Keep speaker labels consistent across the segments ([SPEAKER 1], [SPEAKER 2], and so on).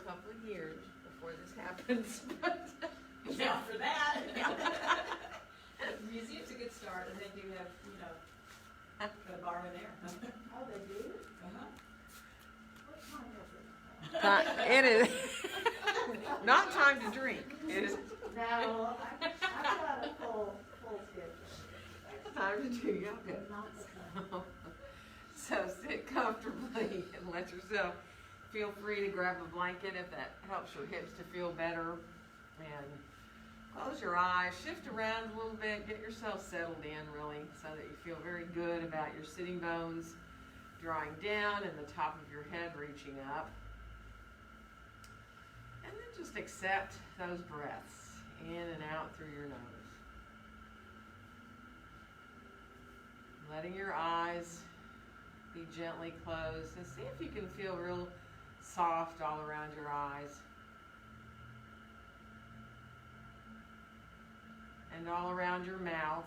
[SPEAKER 1] couple of years before this happens.
[SPEAKER 2] Yeah, for that. The museum's a good start, and they do have, a bar in there.
[SPEAKER 3] Oh, they do?
[SPEAKER 2] Uh-huh.
[SPEAKER 3] What time is it?
[SPEAKER 1] It is not time to drink. It is
[SPEAKER 3] No, I've got a full schedule.
[SPEAKER 1] time to do yoga.
[SPEAKER 3] Not the time.
[SPEAKER 1] So sit comfortably and let yourself feel free to grab a blanket if that helps your hips to feel better. And close your eyes, shift around a little bit, get yourself settled in really so that you feel very good about your sitting bones drawing down and the top of your head reaching up. And then just accept those breaths in and out through your nose. Letting your eyes be gently closed and see if you can feel real soft all around your eyes. And all around your mouth.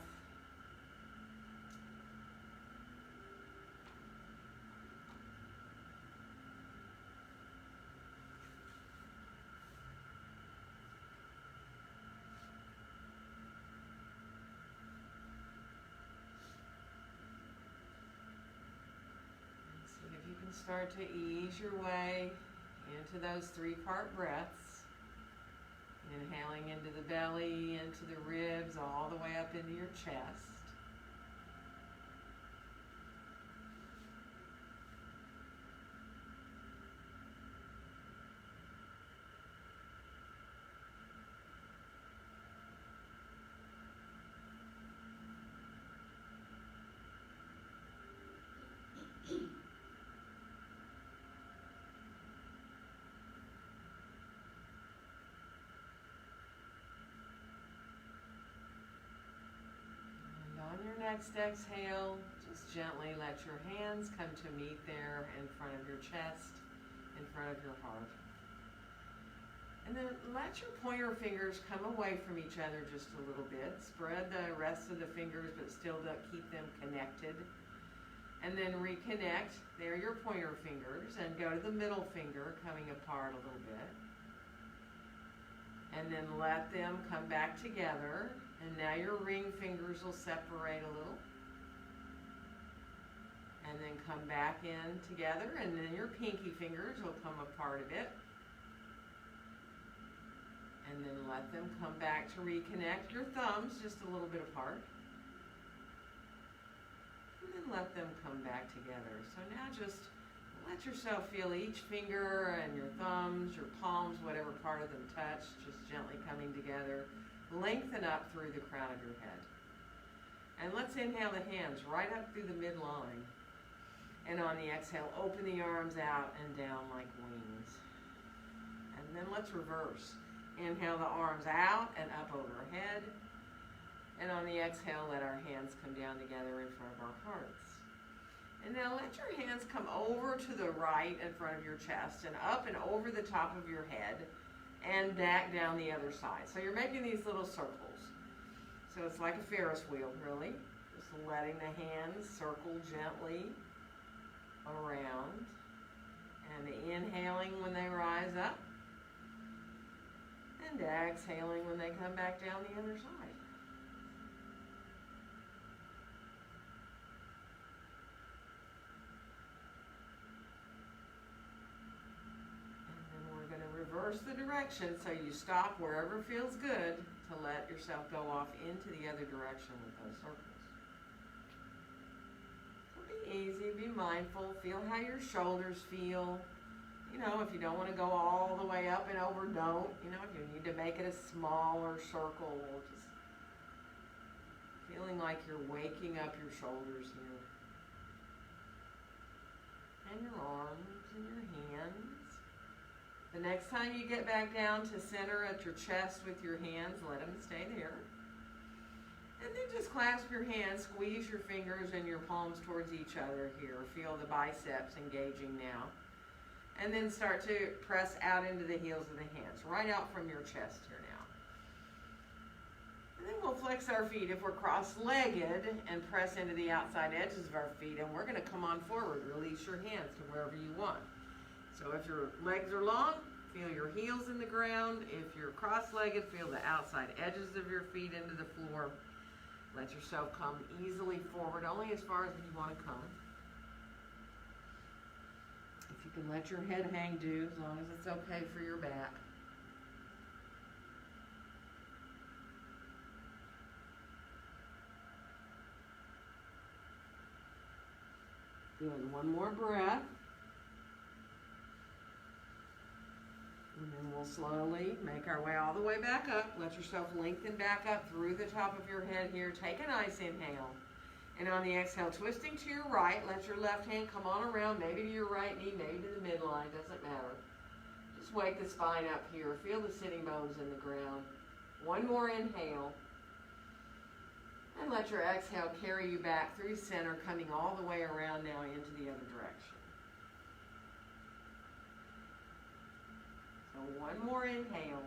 [SPEAKER 1] See if you can start to ease your way into those three-part breaths. Inhaling into the belly, into the ribs, all the way up into your chest. On your next exhale, just gently let your hands come to meet there in front of your chest, in front of your heart. And then let your pointer fingers come away from each other just a little bit. Spread the rest of the fingers, but still don't keep them connected. And then reconnect. There are your pointer fingers. And go to the middle finger, coming apart a little bit. And then let them come back together. And now your ring fingers will separate a little. And then come back in together. And then your pinky fingers will come apart a bit. And then let them come back to reconnect. Your thumbs just a little bit apart. And then let them come back together. So now just let yourself feel each finger and your thumbs, your palms, whatever part of them touch, just gently coming together. Lengthen up through the crown of your head. And let's inhale the hands right up through the midline. And on the exhale, open the arms out and down like wings. And then let's reverse. Inhale the arms out and up overhead. And on the exhale, let our hands come down together in front of our hearts. And now let your hands come over to the right in front of your chest and up and over the top of your head and back down the other side. So you're making these little circles. So it's like a Ferris wheel, really. Just letting the hands circle gently around. And inhaling when they rise up. And exhaling when they come back down the other side. And then we're going to reverse the direction so you stop wherever feels good to let yourself go off into the other direction with those circles. So be easy, be mindful, feel how your shoulders feel. If you don't want to go all the way up and over, don't. If you need to make it a smaller circle, just feeling like you're waking up your shoulders here. And your arms and your hands. The next time you get back down to center at your chest with your hands, let them stay there. And then just clasp your hands, squeeze your fingers and your palms towards each other here. Feel the biceps engaging now. And then start to press out into the heels of the hands, right out from your chest here now. And then we'll flex our feet if we're cross-legged and press into the outside edges of our feet. And we're going to come on forward. Release your hands to wherever you want. So if your legs are long, feel your heels in the ground. If you're cross-legged, feel the outside edges of your feet into the floor. Let yourself come easily forward, only as far as you want to come. If you can let your head hang, do, as long as it's okay for your back. Good, one more breath. And then we'll slowly make our way all the way back up. Let yourself lengthen back up through the top of your head here. Take a nice inhale. And on the exhale, twisting to your right, let your left hand come on around, maybe to your right knee, maybe to the midline, doesn't matter. Just wake the spine up here. Feel the sitting bones in the ground. One more inhale. And let your exhale carry you back through center, coming all the way around now into the other direction. So one more inhale.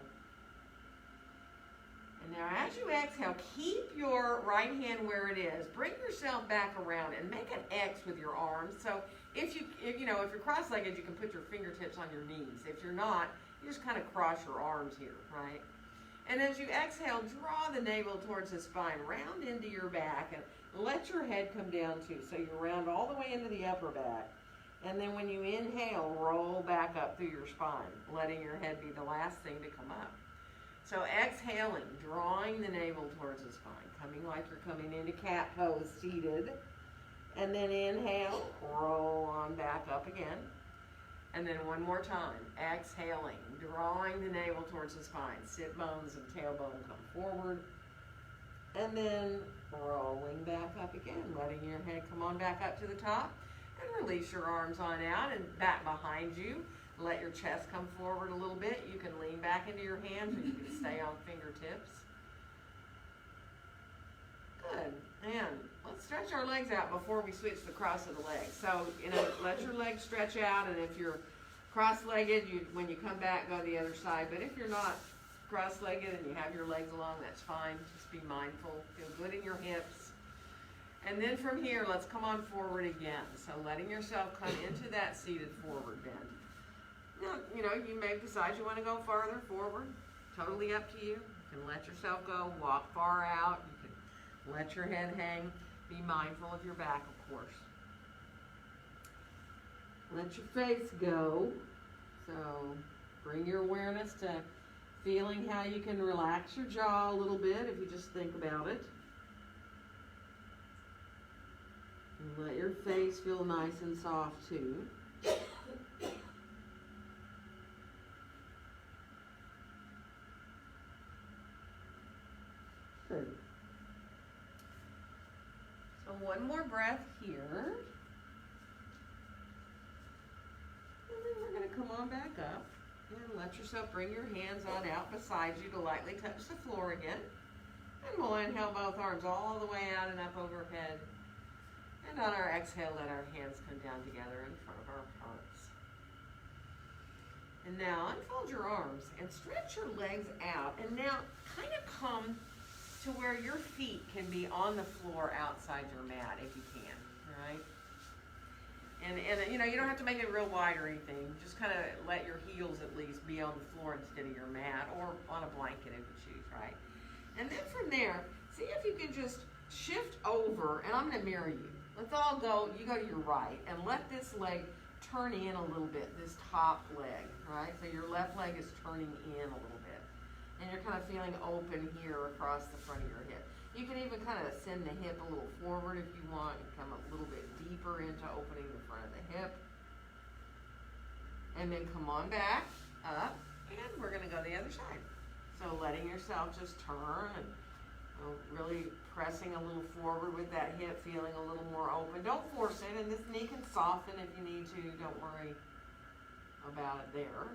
[SPEAKER 1] And now as you exhale, keep your right hand where it is. Bring yourself back around and make an X with your arms. So if you're cross-legged, you can put your fingertips on your knees. If you're not, you just kind of cross your arms here, right? And as you exhale, draw the navel towards the spine, round into your back, and let your head come down too. So you round all the way into the upper back. And then when you inhale, roll back up through your spine, letting your head be the last thing to come up. So exhaling, drawing the navel towards the spine, coming like you're coming into cat pose, seated. And then inhale, roll on back up again. And then one more time, exhaling, drawing the navel towards the spine. Sit bones and tailbone come forward. And then rolling back up again, letting your head come on back up to the top. And release your arms on out and back behind you. Let your chest come forward a little bit. You can lean back into your hands or you can stay on fingertips. Good. And let's stretch our legs out before we switch the cross of the legs. So, let your legs stretch out, and if you're cross-legged, when you come back, go the other side. But if you're not cross-legged and you have your legs along, that's fine. Just be mindful. Feel good in your hips. And then from here, let's come on forward again. So letting yourself come into that seated forward bend. Now, you may decide you want to go farther forward. Totally up to you. You can let yourself go, walk far out. You can let your head hang. Be mindful of your back, of course. Let your face go. So bring your awareness to feeling how you can relax your jaw a little bit if you just think about it. And let your face feel nice and soft too. Good. So one more breath here. And then we're going to come on back up and let yourself bring your hands on out beside you to lightly touch the floor again. And we'll inhale both arms all the way out and up overhead. And on our exhale, let our hands come down together in front of our hearts. And now unfold your arms and stretch your legs out. And now kind of come to where your feet can be on the floor outside your mat if you can, all right? And you don't have to make it real wide or anything. Just kind of let your heels at least be on the floor instead of your mat or on a blanket if you choose, right? And then from there, see if you can just shift over, and I'm going to mirror you. Let's all go, you go to your right, and let this leg turn in a little bit, this top leg, right? So your left leg is turning in a little bit. And you're kind of feeling open here across the front of your hip. You can even kind of send the hip a little forward if you want, and come a little bit deeper into opening the front of the hip. And then come on back, up, and we're going to go the other side. So letting yourself just turn and really pressing a little forward with that hip, feeling a little more open. Don't force it, and this knee can soften if you need to. Don't worry about it there.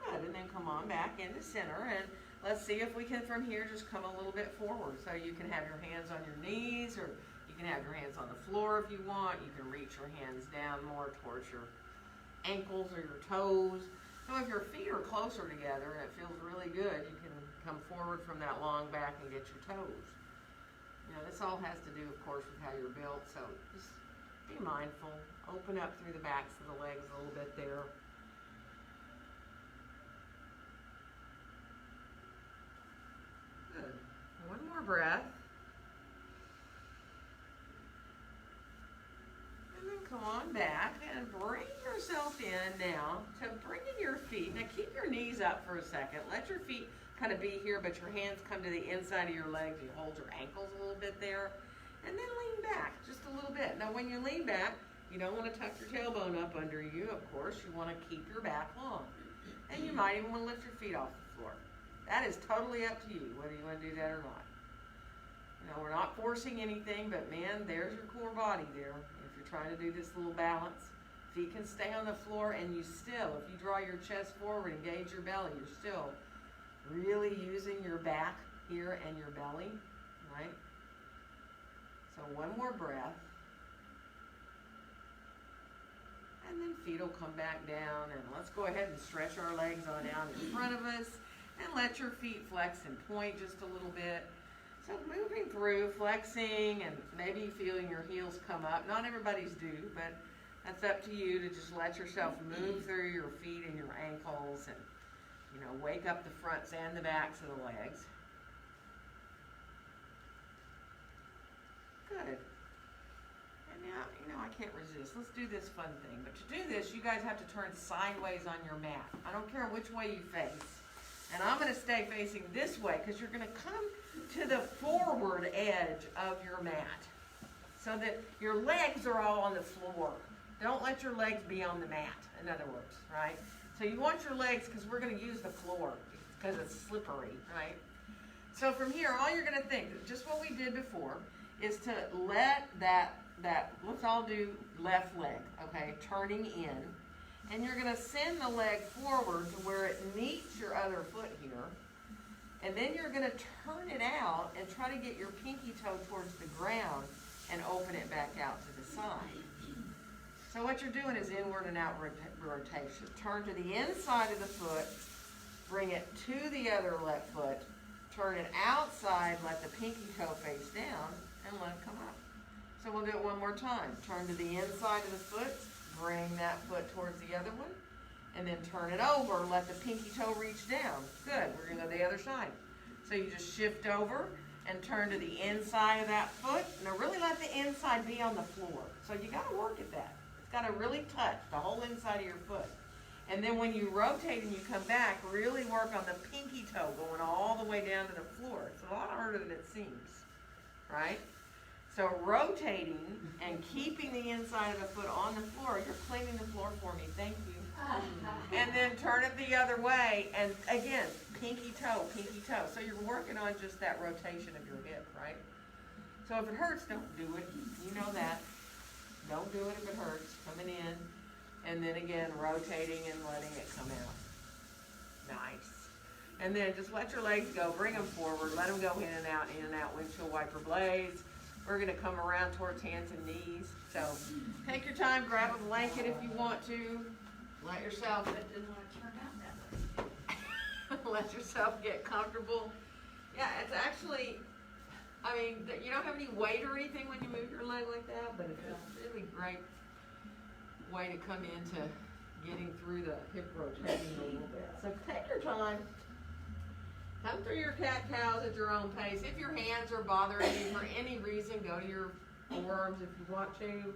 [SPEAKER 1] Good, and then come on back into center, and let's see if we can from here just come a little bit forward. So you can have your hands on your knees, or you can have your hands on the floor if you want. You can reach your hands down more towards your ankles or your toes. So if your feet are closer together and it feels really good, you can come forward from that long back and get your toes. This all has to do, of course, with how you're built, so just be mindful. Open up through the backs of the legs a little bit there. Good. One more breath. And then come on back and bring yourself in now to bringing your feet. Now keep your knees up for a second. Let your feet kind of be here, but your hands come to the inside of your legs. You hold your ankles a little bit there. And then lean back just a little bit. Now when you lean back, you don't want to tuck your tailbone up under you, of course. You want to keep your back long. And you might even want to lift your feet off the floor. That is totally up to you, whether you want to do that or not. You know, we're not forcing anything, but man, there's your core body there. If you're trying to do this little balance, feet can stay on the floor, and you still, if you draw your chest forward, engage your belly, you're still really using your back here and your belly, right? So one more breath. And then feet will come back down, and let's go ahead and stretch our legs on out in front of us, and let your feet flex and point just a little bit. So moving through, flexing, and maybe feeling your heels come up. Not everybody's do, but that's up to you to just let yourself move through your feet and your ankles, and you know, wake up the fronts and the backs of the legs. Good. And now, you know, I can't resist. Let's do this fun thing. But to do this, you guys have to turn sideways on your mat. I don't care which way you face. And I'm going to stay facing this way because you're going to come to the forward edge of your mat so that your legs are all on the floor. Don't let your legs be on the mat, in other words, right? So you want your legs, because we're going to use the floor because it's slippery, right? So from here, all you're going to think, just what we did before, is to let that, let's all do left leg, okay, turning in. And you're going to send the leg forward to where it meets your other foot here. And then you're going to turn it out and try to get your pinky toe towards the ground and open it back out to the side. So what you're doing is inward and out rotation. Turn to the inside of the foot, bring it to the other left foot, turn it outside, let the pinky toe face down, and let it come up. So we'll do it one more time. Turn to the inside of the foot, bring that foot towards the other one, and then turn it over, let the pinky toe reach down. Good, we're gonna go the other side. So you just shift over and turn to the inside of that foot. Now really let the inside be on the floor. So you gotta work at that. It's gotta really touch the whole inside of your foot. And then when you rotate and you come back, really work on the pinky toe going all the way down to the floor. It's a lot harder than it seems, right? So rotating and keeping the inside of the foot on the floor. You're cleaning the floor for me, thank you. And then turn it the other way, and again, pinky toe, pinky toe. So you're working on just that rotation of your hip, right? So if it hurts, don't do it. You know that. Don't do it if it hurts. Coming in, and then again, rotating and letting it come out. Nice. And then just let your legs go. Bring them forward. Let them go in and out, windshield wiper blades. We're going to come around towards hands and knees. So take your time, grab a blanket if you want to. Let yourself,
[SPEAKER 2] But didn't want to turn out that way.
[SPEAKER 1] let yourself get comfortable. Yeah, it's actually, I mean, you don't have any weight or anything when you move your leg like that, but it's a really great way to come into getting through the hip rotating a little bit. So take your time. Come through your cat-cows at your own pace. If your hands are bothering you for any reason, go to your forearms if you want to.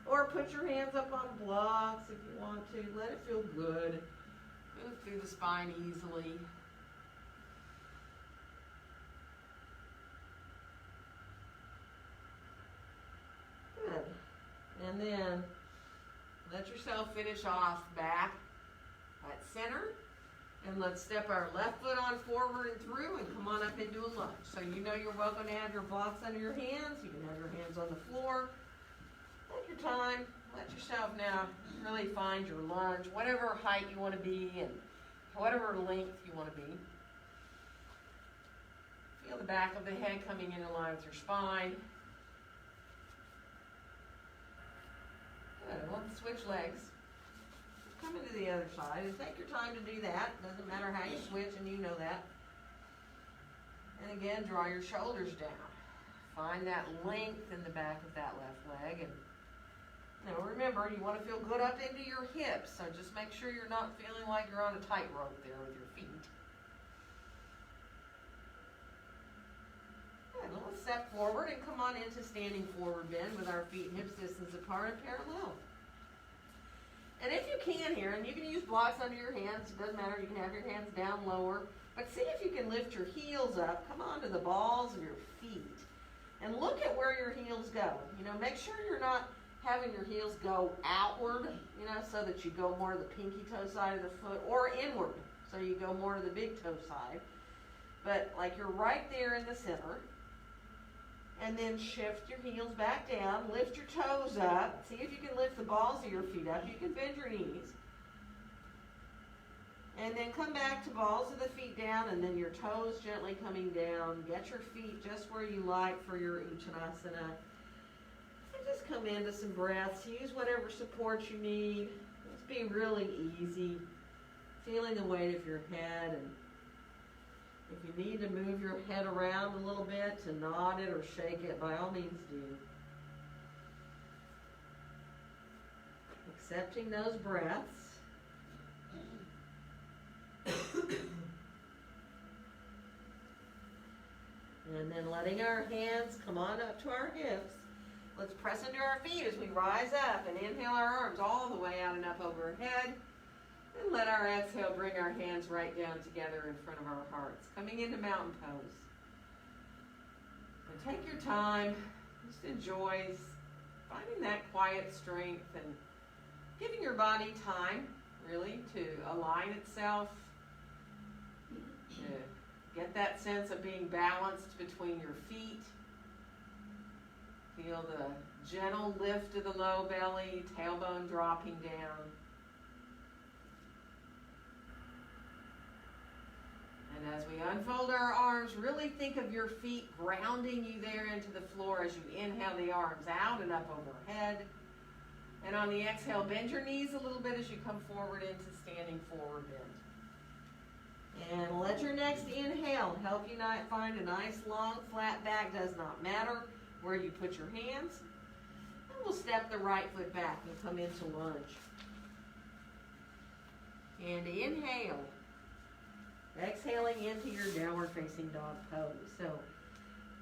[SPEAKER 1] Or put your hands up on blocks if you want to. Let it feel good. Move through the spine easily. Good. And then let yourself finish off back at center. And let's step our left foot on forward and through and come on up into a lunge. So you know you're welcome to have your blocks under your hands. You can have your hands on the floor. Take your time. Let yourself now really find your lunge, whatever height you want to be and whatever length you want to be. Feel the back of the head coming in line with your spine. Good. Let's switch legs. Come into the other side and take your time to do that. Doesn't matter how you switch, and you know that. And again, draw your shoulders down. Find that length in the back of that left leg. And now remember, you want to feel good up into your hips, so just make sure you're not feeling like you're on a tightrope there with your feet. a little step forward and come on into standing forward bend with our feet hips distance apart and parallel. And if you can here, and you can use blocks under your hands, it doesn't matter, you can have your hands down lower, but see if you can lift your heels up, come onto the balls of your feet, and look at where your heels go. You know, make sure you're not having your heels go outward, you know, so that you go more to the pinky toe side of the foot, or inward, so you go more to the big toe side. But like you're right there in the center. And then shift your heels back down, lift your toes up. See if you can lift the balls of your feet up. You can bend your knees. And then come back to balls of the feet down, and then your toes gently coming down. Get your feet just where you like for your Uttanasana. And just come into some breaths. Use whatever support you need. Just be really easy. Feeling the weight of your head, and if you need to move your head around a little bit to nod it or shake it, by all means do. Accepting those breaths. And then letting our hands come on up to our hips. Let's press into our feet as we rise up and inhale our arms all the way out and up overhead. And let our exhale bring our hands right down together in front of our hearts. Coming into mountain pose. And take your time. Just enjoy finding that quiet strength and giving your body time, really, to align itself. To get that sense of being balanced between your feet. Feel the gentle lift of the low belly, tailbone dropping down. And as we unfold our arms, really think of your feet grounding you there into the floor as you inhale the arms out and up overhead. And on the exhale, bend your knees a little bit as you come forward into standing forward bend. And let your next inhale help you find a nice long flat back. Does not matter where you put your hands. And we'll step the right foot back and come into lunge. And inhale. Exhaling into your downward facing dog pose. So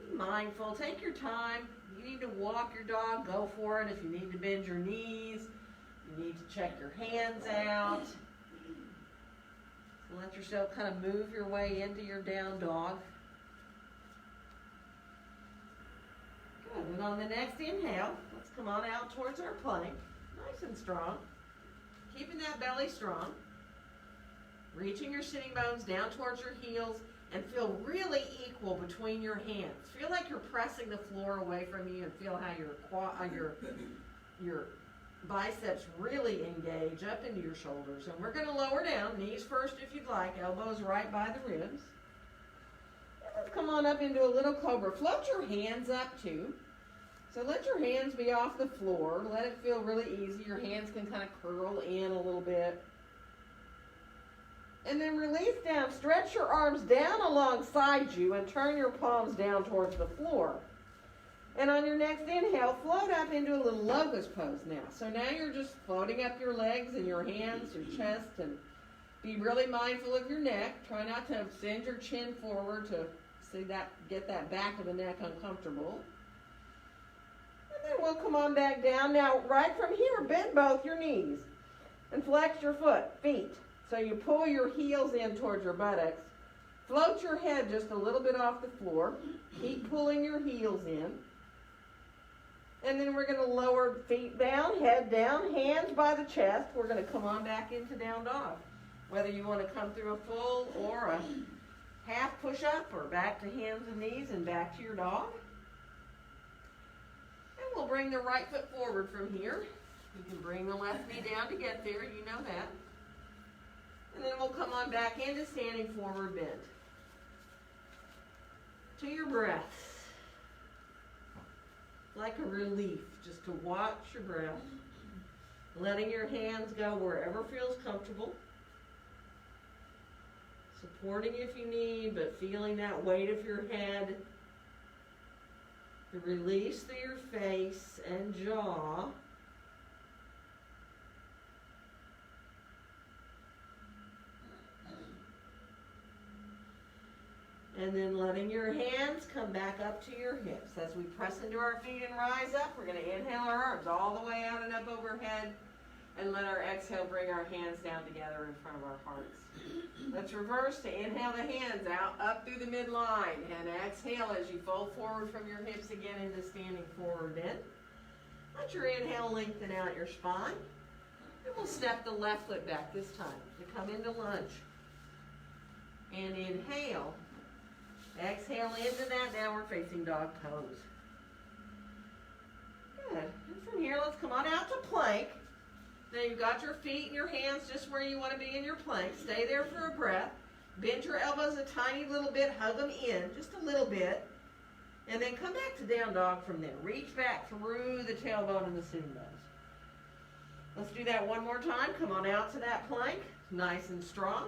[SPEAKER 1] be mindful, take your time. You need to walk your dog, go for it. If you need to bend your knees, you need to check your hands out. So let yourself kind of move your way into your down dog. Good, and on the next inhale, let's come on out towards our plank. Nice and strong. Keeping that belly strong. Reaching your sitting bones down towards your heels and feel really equal between your hands. Feel like you're pressing the floor away from you and feel how your biceps really engage up into your shoulders. And we're going to lower down, knees first if you'd like, elbows right by the ribs. And let's come on up into a little cobra. Float your hands up too. So let your hands be off the floor. Let it feel really easy. Your hands can kind of curl in a little bit. And then release down. Stretch your arms down alongside you and turn your palms down towards the floor. And on your next inhale, float up into a little locust pose now. So now you're just floating up your legs and your hands, your chest, and be really mindful of your neck. Try not to send your chin forward to get that back of the neck uncomfortable. And then we'll come on back down. Now, right from here, bend both your knees and flex your feet. So you pull your heels in towards your buttocks. Float your head just a little bit off the floor. Keep pulling your heels in. And then we're going to lower feet down, head down, hands by the chest. We're going to come on back into down dog. Whether you want to come through a full or a half push-up or back to hands and knees and back to your dog. And we'll bring the right foot forward from here. You can bring the left knee down to get there, you know that. And then we'll come on back into standing forward bend. To your breath. Like a relief, just to watch your breath. Letting your hands go wherever feels comfortable. Supporting if you need, but feeling that weight of your head. The release through your face and jaw. And then letting your hands come back up to your hips. As we press into our feet and rise up, we're going to inhale our arms all the way out and up overhead. And let our exhale bring our hands down together in front of our hearts. Let's reverse to inhale the hands out, up through the midline. And exhale as you fold forward from your hips again into standing forward bend. Let your inhale lengthen out your spine. And we'll step the left foot back this time to come into lunge. And inhale. Exhale into that downward facing dog pose. Good. And from here, let's come on out to plank. Now you've got your feet and your hands just where you want to be in your plank. Stay there for a breath. Bend your elbows a tiny little bit. Hug them in just a little bit. And then come back to down dog from there. Reach back through the tailbone and the sitting bones. Let's do that one more time. Come on out to that plank. Nice and strong.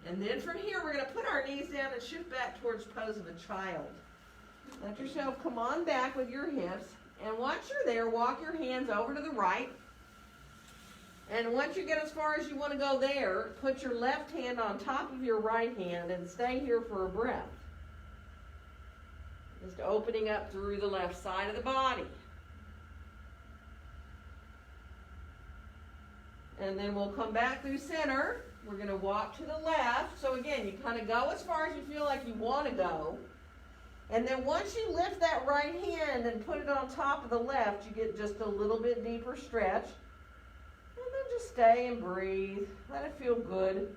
[SPEAKER 1] And then from here, we're going to put our knees down and shift back towards pose of a child. Let yourself come on back with your hips. And once you're there, walk your hands over to the right. And once you get as far as you want to go there, put your left hand on top of your right hand and stay here for a breath. Just opening up through the left side of the body. And then we'll come back through center. We're going to walk to the left. So again, you kind of go as far as you feel like you want to go. And then once you lift that right hand and put it on top of the left, you get just a little bit deeper stretch. And then just stay and breathe. Let it feel good.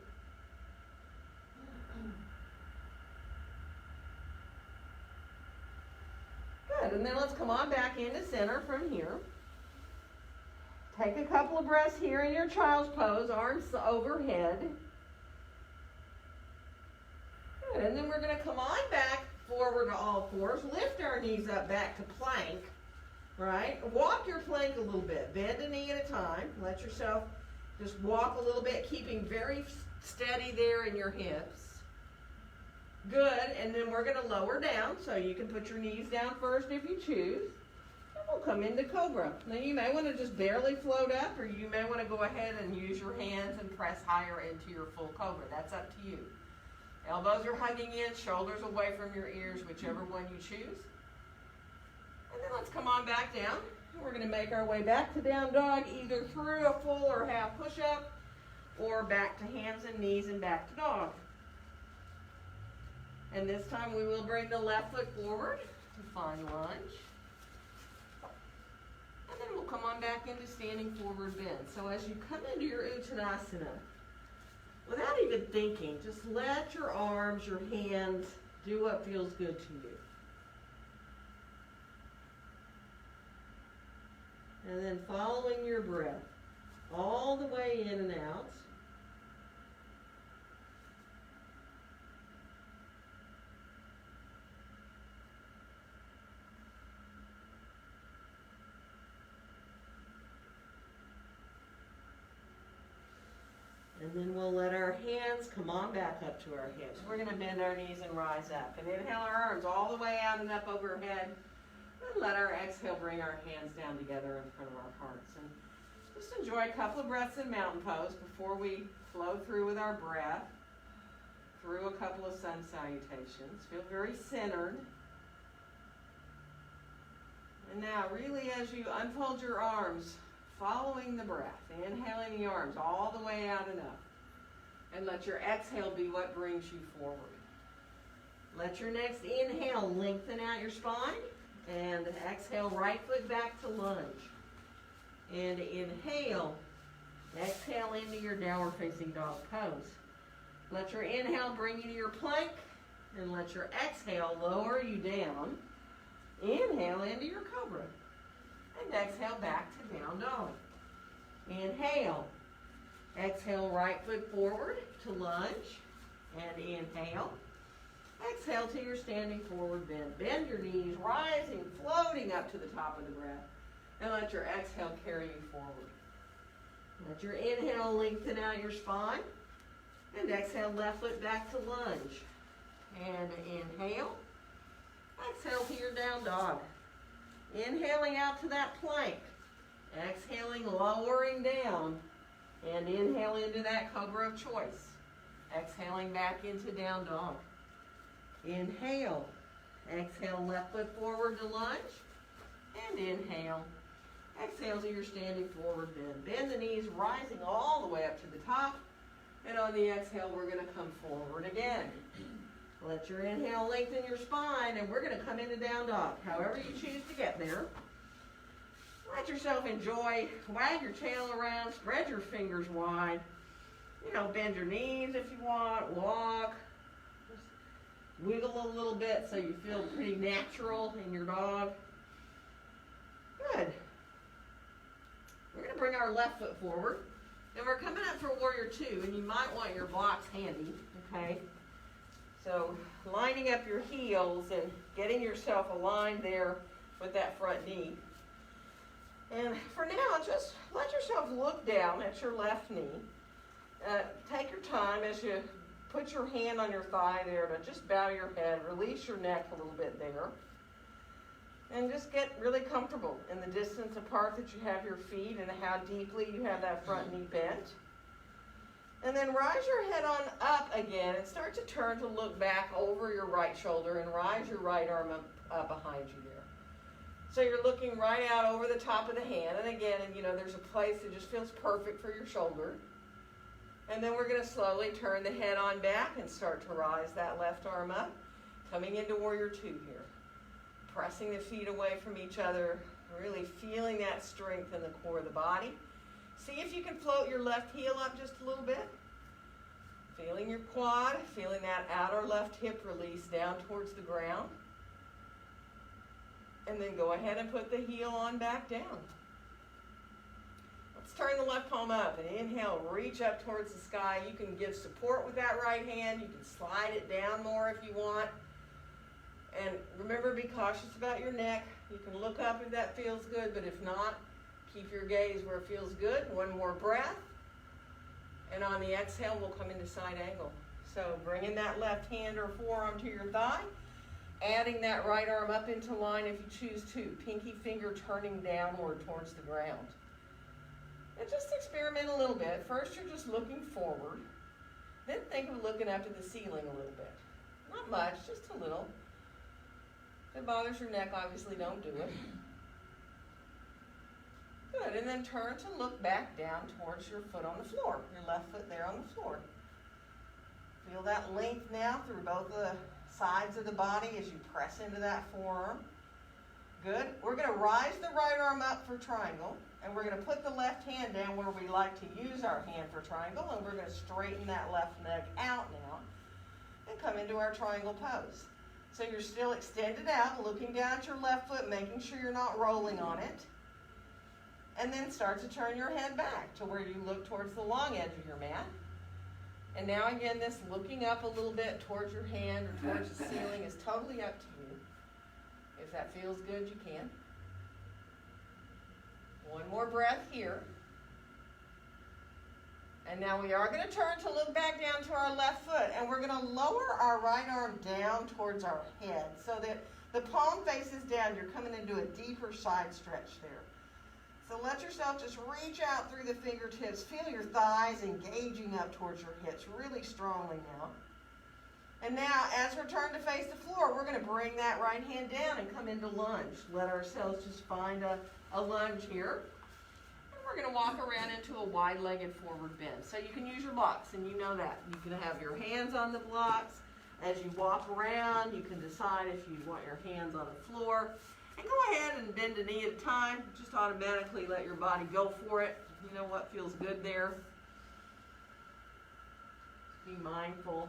[SPEAKER 1] Good. And then let's come on back into center from here. Take a couple of breaths here in your child's pose, arms overhead. Good. And then we're going to come on back forward to all fours. Lift our knees up back to plank, right? Walk your plank a little bit. Bend a knee at a time. Let yourself just walk a little bit, keeping very steady there in your hips. Good. And then we're going to lower down, so you can put your knees down first if you choose. And we'll come into cobra. Now you may want to just barely float up, or you may want to go ahead and use your hands and press higher into your full cobra. That's up to you. Elbows are hugging in, shoulders away from your ears, whichever one you choose. And then let's come on back down. We're going to make our way back to down dog, either through a full or half push-up, or back to hands and knees and back to dog. And this time we will bring the left foot forward to find lunge. And then we'll come on back into standing forward bend. So as you come into your Uttanasana, without even thinking, just let your arms, your hands do what feels good to you. And then following your breath all the way in and out. And then we'll let our hands come on back up to our hips. We're going to bend our knees and rise up. And inhale our arms all the way out and up overhead. And let our exhale bring our hands down together in front of our hearts. And just enjoy a couple of breaths in mountain pose before we flow through with our breath. Through a couple of sun salutations. Feel very centered. And now really as you unfold your arms, following the breath, inhaling the arms all the way out and up. And let your exhale be what brings you forward. Let your next inhale lengthen out your spine. And exhale, right foot back to lunge. And inhale, exhale into your downward facing dog pose. Let your inhale bring you to your plank. And let your exhale lower you down. Inhale into your cobra. And exhale back to down dog. Inhale. Exhale right foot forward to lunge. And inhale. Exhale to your standing forward bend. Bend your knees, rising, floating up to the top of the breath. And let your exhale carry you forward. Let your inhale lengthen out your spine. And exhale left foot back to lunge. And inhale. Exhale to your down dog. Inhaling out to that plank. Exhaling, lowering down. And inhale into that cobra of choice. Exhaling back into down dog. Inhale. Exhale, left foot forward to lunge. And inhale. Exhale to your standing forward bend. Bend the knees, rising all the way up to the top. And on the exhale, we're going to come forward again. Let your inhale lengthen your spine, and we're going to come into down dog, however you choose to get there. Let yourself enjoy. Wag your tail around. Spread your fingers wide. You know, bend your knees if you want. Walk. Just wiggle a little bit so you feel pretty natural in your dog. Good. We're going to bring our left foot forward. And we're coming up for warrior two, and you might want your blocks handy, okay? So lining up your heels and getting yourself aligned there with that front knee. And for now, just let yourself look down at your left knee. Take your time as you put your hand on your thigh there to just bow your head, release your neck a little bit there. And just get really comfortable in the distance apart that you have your feet and how deeply you have that front knee bent. And then rise your head on up again and start to turn to look back over your right shoulder and rise your right arm up behind you there. So you're looking right out over the top of the hand. And again, you know, there's a place that just feels perfect for your shoulder. And then we're going to slowly turn the head on back and start to rise that left arm up, coming into warrior two here. Pressing the feet away from each other, really feeling that strength in the core of the body. See if you can float your left heel up just a little bit. Feeling your quad, feeling that outer left hip release down towards the ground. And then go ahead and put the heel on back down. Let's turn the left palm up and inhale, reach up towards the sky. You can give support with that right hand. You can slide it down more if you want. And remember, be cautious about your neck. You can look up if that feels good, but if not, keep your gaze where it feels good. One more breath. And on the exhale, we'll come into side angle. So bringing that left hand or forearm to your thigh, adding that right arm up into line if you choose to. Pinky finger turning downward towards the ground. And just experiment a little bit. First, you're just looking forward. Then think of looking up to the ceiling a little bit. Not much, just a little. If it bothers your neck, obviously don't do it. Good, and then turn to look back down towards your foot on the floor, your left foot there on the floor. Feel that length now through both the sides of the body as you press into that forearm. Good. We're going to rise the right arm up for triangle, and we're going to put the left hand down where we like to use our hand for triangle, and we're going to straighten that left leg out now and come into our triangle pose. So you're still extended out, looking down at your left foot, making sure you're not rolling on it. And then start to turn your head back to where you look towards the long edge of your mat. And now again, this looking up a little bit towards your hand or towards the ceiling is totally up to you. If that feels good, you can. One more breath here. And now we are going to turn to look back down to our left foot, and we're going to lower our right arm down towards our head so that the palm faces down. You're coming into a deeper side stretch there. So let yourself just reach out through the fingertips. Feel your thighs engaging up towards your hips really strongly now. And now, as we're turned to face the floor, we're going to bring that right hand down and come into lunge. Let ourselves just find a lunge here. We're going to walk around into a wide-legged forward bend. So you can use your blocks, and you know that. You can have your hands on the blocks. As you walk around, you can decide if you want your hands on the floor. And go ahead and bend a knee at a time. Just automatically let your body go for it. You know what feels good there. Be mindful.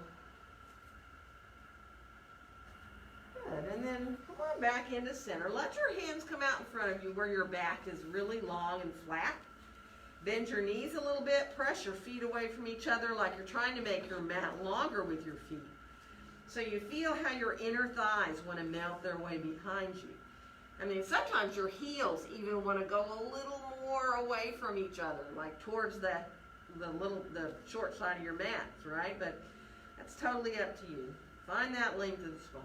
[SPEAKER 1] Good. And then come on back into center. Let your hands come out in front of you where your back is really long and flat. Bend your knees a little bit. Press your feet away from each other like you're trying to make your mat longer with your feet. So you feel how your inner thighs want to melt their way behind you. I mean, sometimes your heels even want to go a little more away from each other, like towards the short side of your mats, right? But that's totally up to you. Find that length of the spine.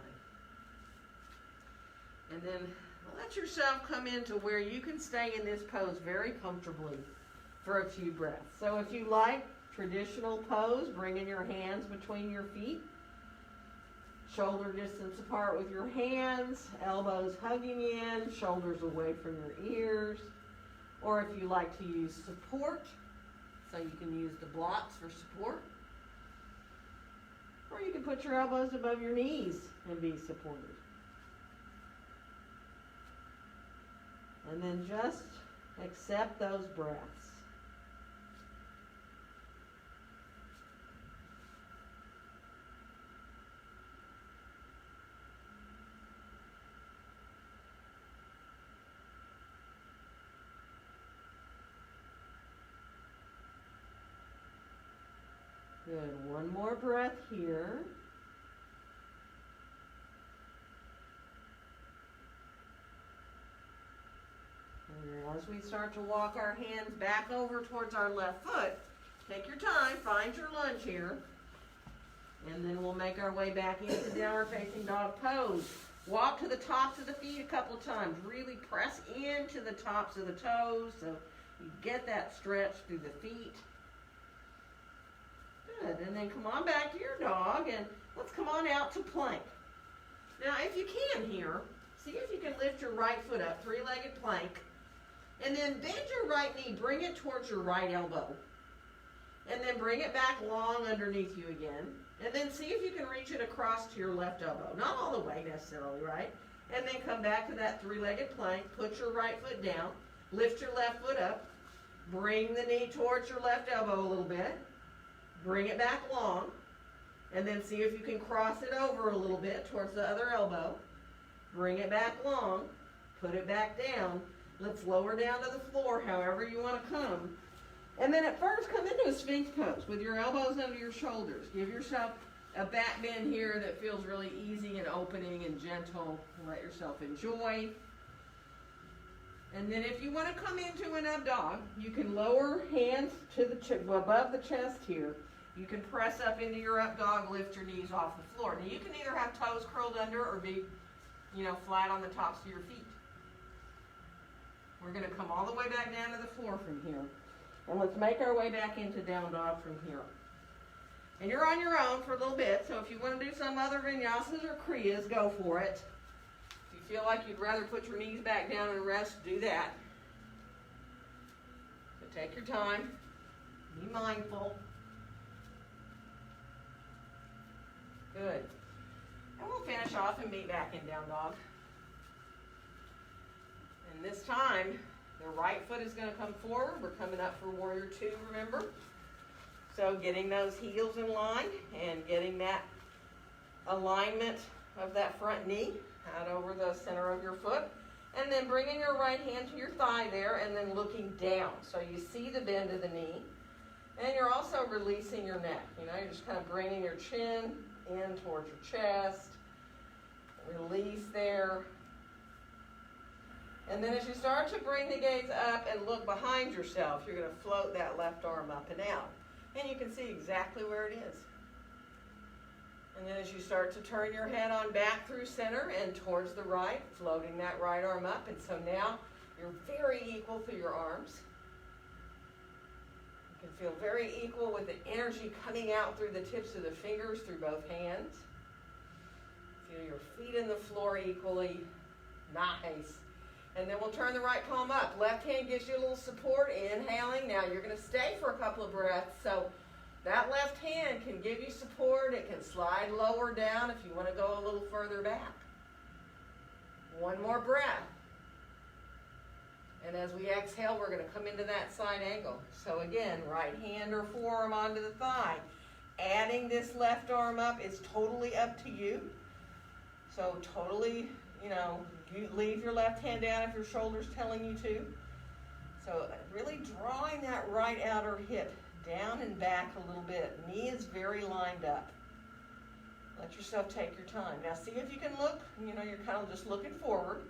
[SPEAKER 1] And then let yourself come into where you can stay in this pose very comfortably for a few breaths. So if you like, traditional pose, bringing your hands between your feet, shoulder distance apart with your hands, elbows hugging in, shoulders away from your ears. Or if you like to use support, so you can use the blocks for support. Or you can put your elbows above your knees and be supported. And then just accept those breaths. Good. One more breath here. And as we start to walk our hands back over towards our left foot, take your time, find your lunge here, and then we'll make our way back into downward facing dog pose. Walk to the tops of the feet a couple of times. Really press into the tops of the toes so you get that stretch through the feet. Good. And then come on back to your dog, and let's come on out to plank. Now, if you can here, see if you can lift your right foot up, three-legged plank, and then bend your right knee, bring it towards your right elbow, and then bring it back long underneath you again, and then see if you can reach it across to your left elbow. Not all the way necessarily, right? And then come back to that three-legged plank, put your right foot down, lift your left foot up, bring the knee towards your left elbow a little bit, bring it back long, and then see if you can cross it over a little bit towards the other elbow. Bring it back long, put it back down. Let's lower down to the floor however you want to come. And then at first come into a Sphinx pose with your elbows under your shoulders. Give yourself a back bend here that feels really easy and opening and gentle. Let yourself enjoy. And then if you want to come into an up dog, you can lower hands to the above the chest here. You can press up into your up dog, lift your knees off the floor. Now you can either have toes curled under or be, flat on the tops of your feet. We're going to come all the way back down to the floor from here. And let's make our way back into down dog from here. And you're on your own for a little bit, so if you want to do some other vinyasas or kriyas, go for it. If you feel like you'd rather put your knees back down and rest, do that. But take your time. Be mindful. Good. And we'll finish off and meet back in down dog. And this time, the right foot is going to come forward. We're coming up for warrior two, remember? So getting those heels in line and getting that alignment of that front knee out over the center of your foot. And then bringing your right hand to your thigh there and then looking down. So you see the bend of the knee. And you're also releasing your neck. You're just kind of bringing your chin in towards your chest. Release there. And then as you start to bring the gaze up and look behind yourself, you're going to float that left arm up and out. And you can see exactly where it is. And then as you start to turn your head on back through center and towards the right, floating that right arm up. And so now you're very equal through your arms. You can feel very equal with the energy coming out through the tips of the fingers through both hands. Feel your feet in the floor equally. Nice. And then we'll turn the right palm up. Left hand gives you a little support, inhaling. Now you're going to stay for a couple of breaths. So that left hand can give you support. It can slide lower down if you want to go a little further back. One more breath. And as we exhale, we're going to come into that side angle. So again, right hand or forearm onto the thigh. Adding this left arm up is totally up to you. So totally, you leave your left hand down if your shoulder's telling you to. So really drawing that right outer hip down and back a little bit. Knee is very lined up. Let yourself take your time. Now see if you can look, you're kind of just looking forward.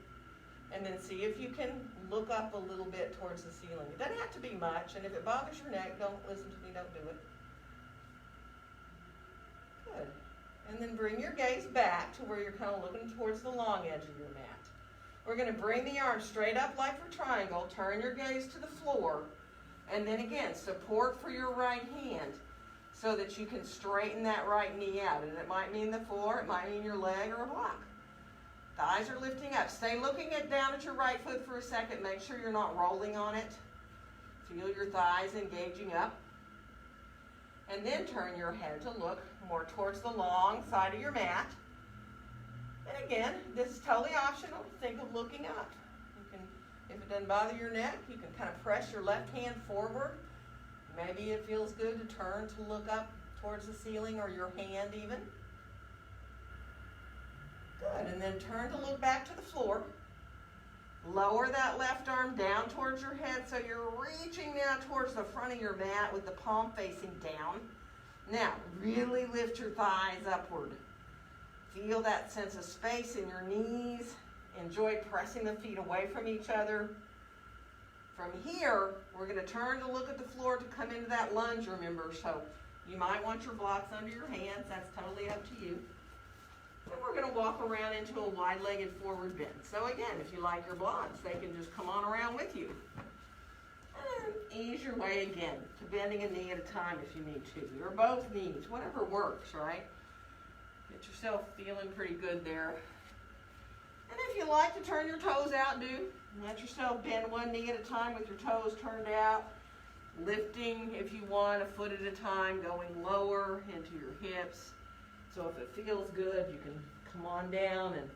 [SPEAKER 1] And then see if you can look up a little bit towards the ceiling. It doesn't have to be much, and if it bothers your neck, don't listen to me, don't do it. Good. And then bring your gaze back to where you're kind of looking towards the long edge of your mat. We're going to bring the arms straight up like for triangle, turn your gaze to the floor, And then again, support for your right hand so that you can straighten that right knee out. And it might mean the floor, it might mean your leg or a block. Thighs are lifting up. Stay looking down at your right foot for a second. Make sure you're not rolling on it. Feel your thighs engaging up. And then turn your head to look more towards the long side of your mat. And again, this is totally optional. Think of looking up. You can, if it doesn't bother your neck, you can kind of press your left hand forward. Maybe it feels good to turn to look up towards the ceiling or your hand even. Good, and then turn to look back to the floor. Lower that left arm down towards your head so you're reaching now towards the front of your mat with the palm facing down. Now, really lift your thighs upward. Feel that sense of space in your knees. Enjoy pressing the feet away from each other. From here, we're going to turn to look at the floor to come into that lunge, remember. So you might want your blocks under your hands. That's totally up to you. And we're going to walk around into a wide-legged forward bend. So again, if you like your blocks, they can just come on around with you. And ease your way again to bending a knee at a time if you need to, or both knees, whatever works, right? Get yourself feeling pretty good there. And if you like to turn your toes out, do. Let yourself bend one knee at a time with your toes turned out. Lifting, if you want, a foot at a time, going lower into your hips. So if it feels good, you can come on down and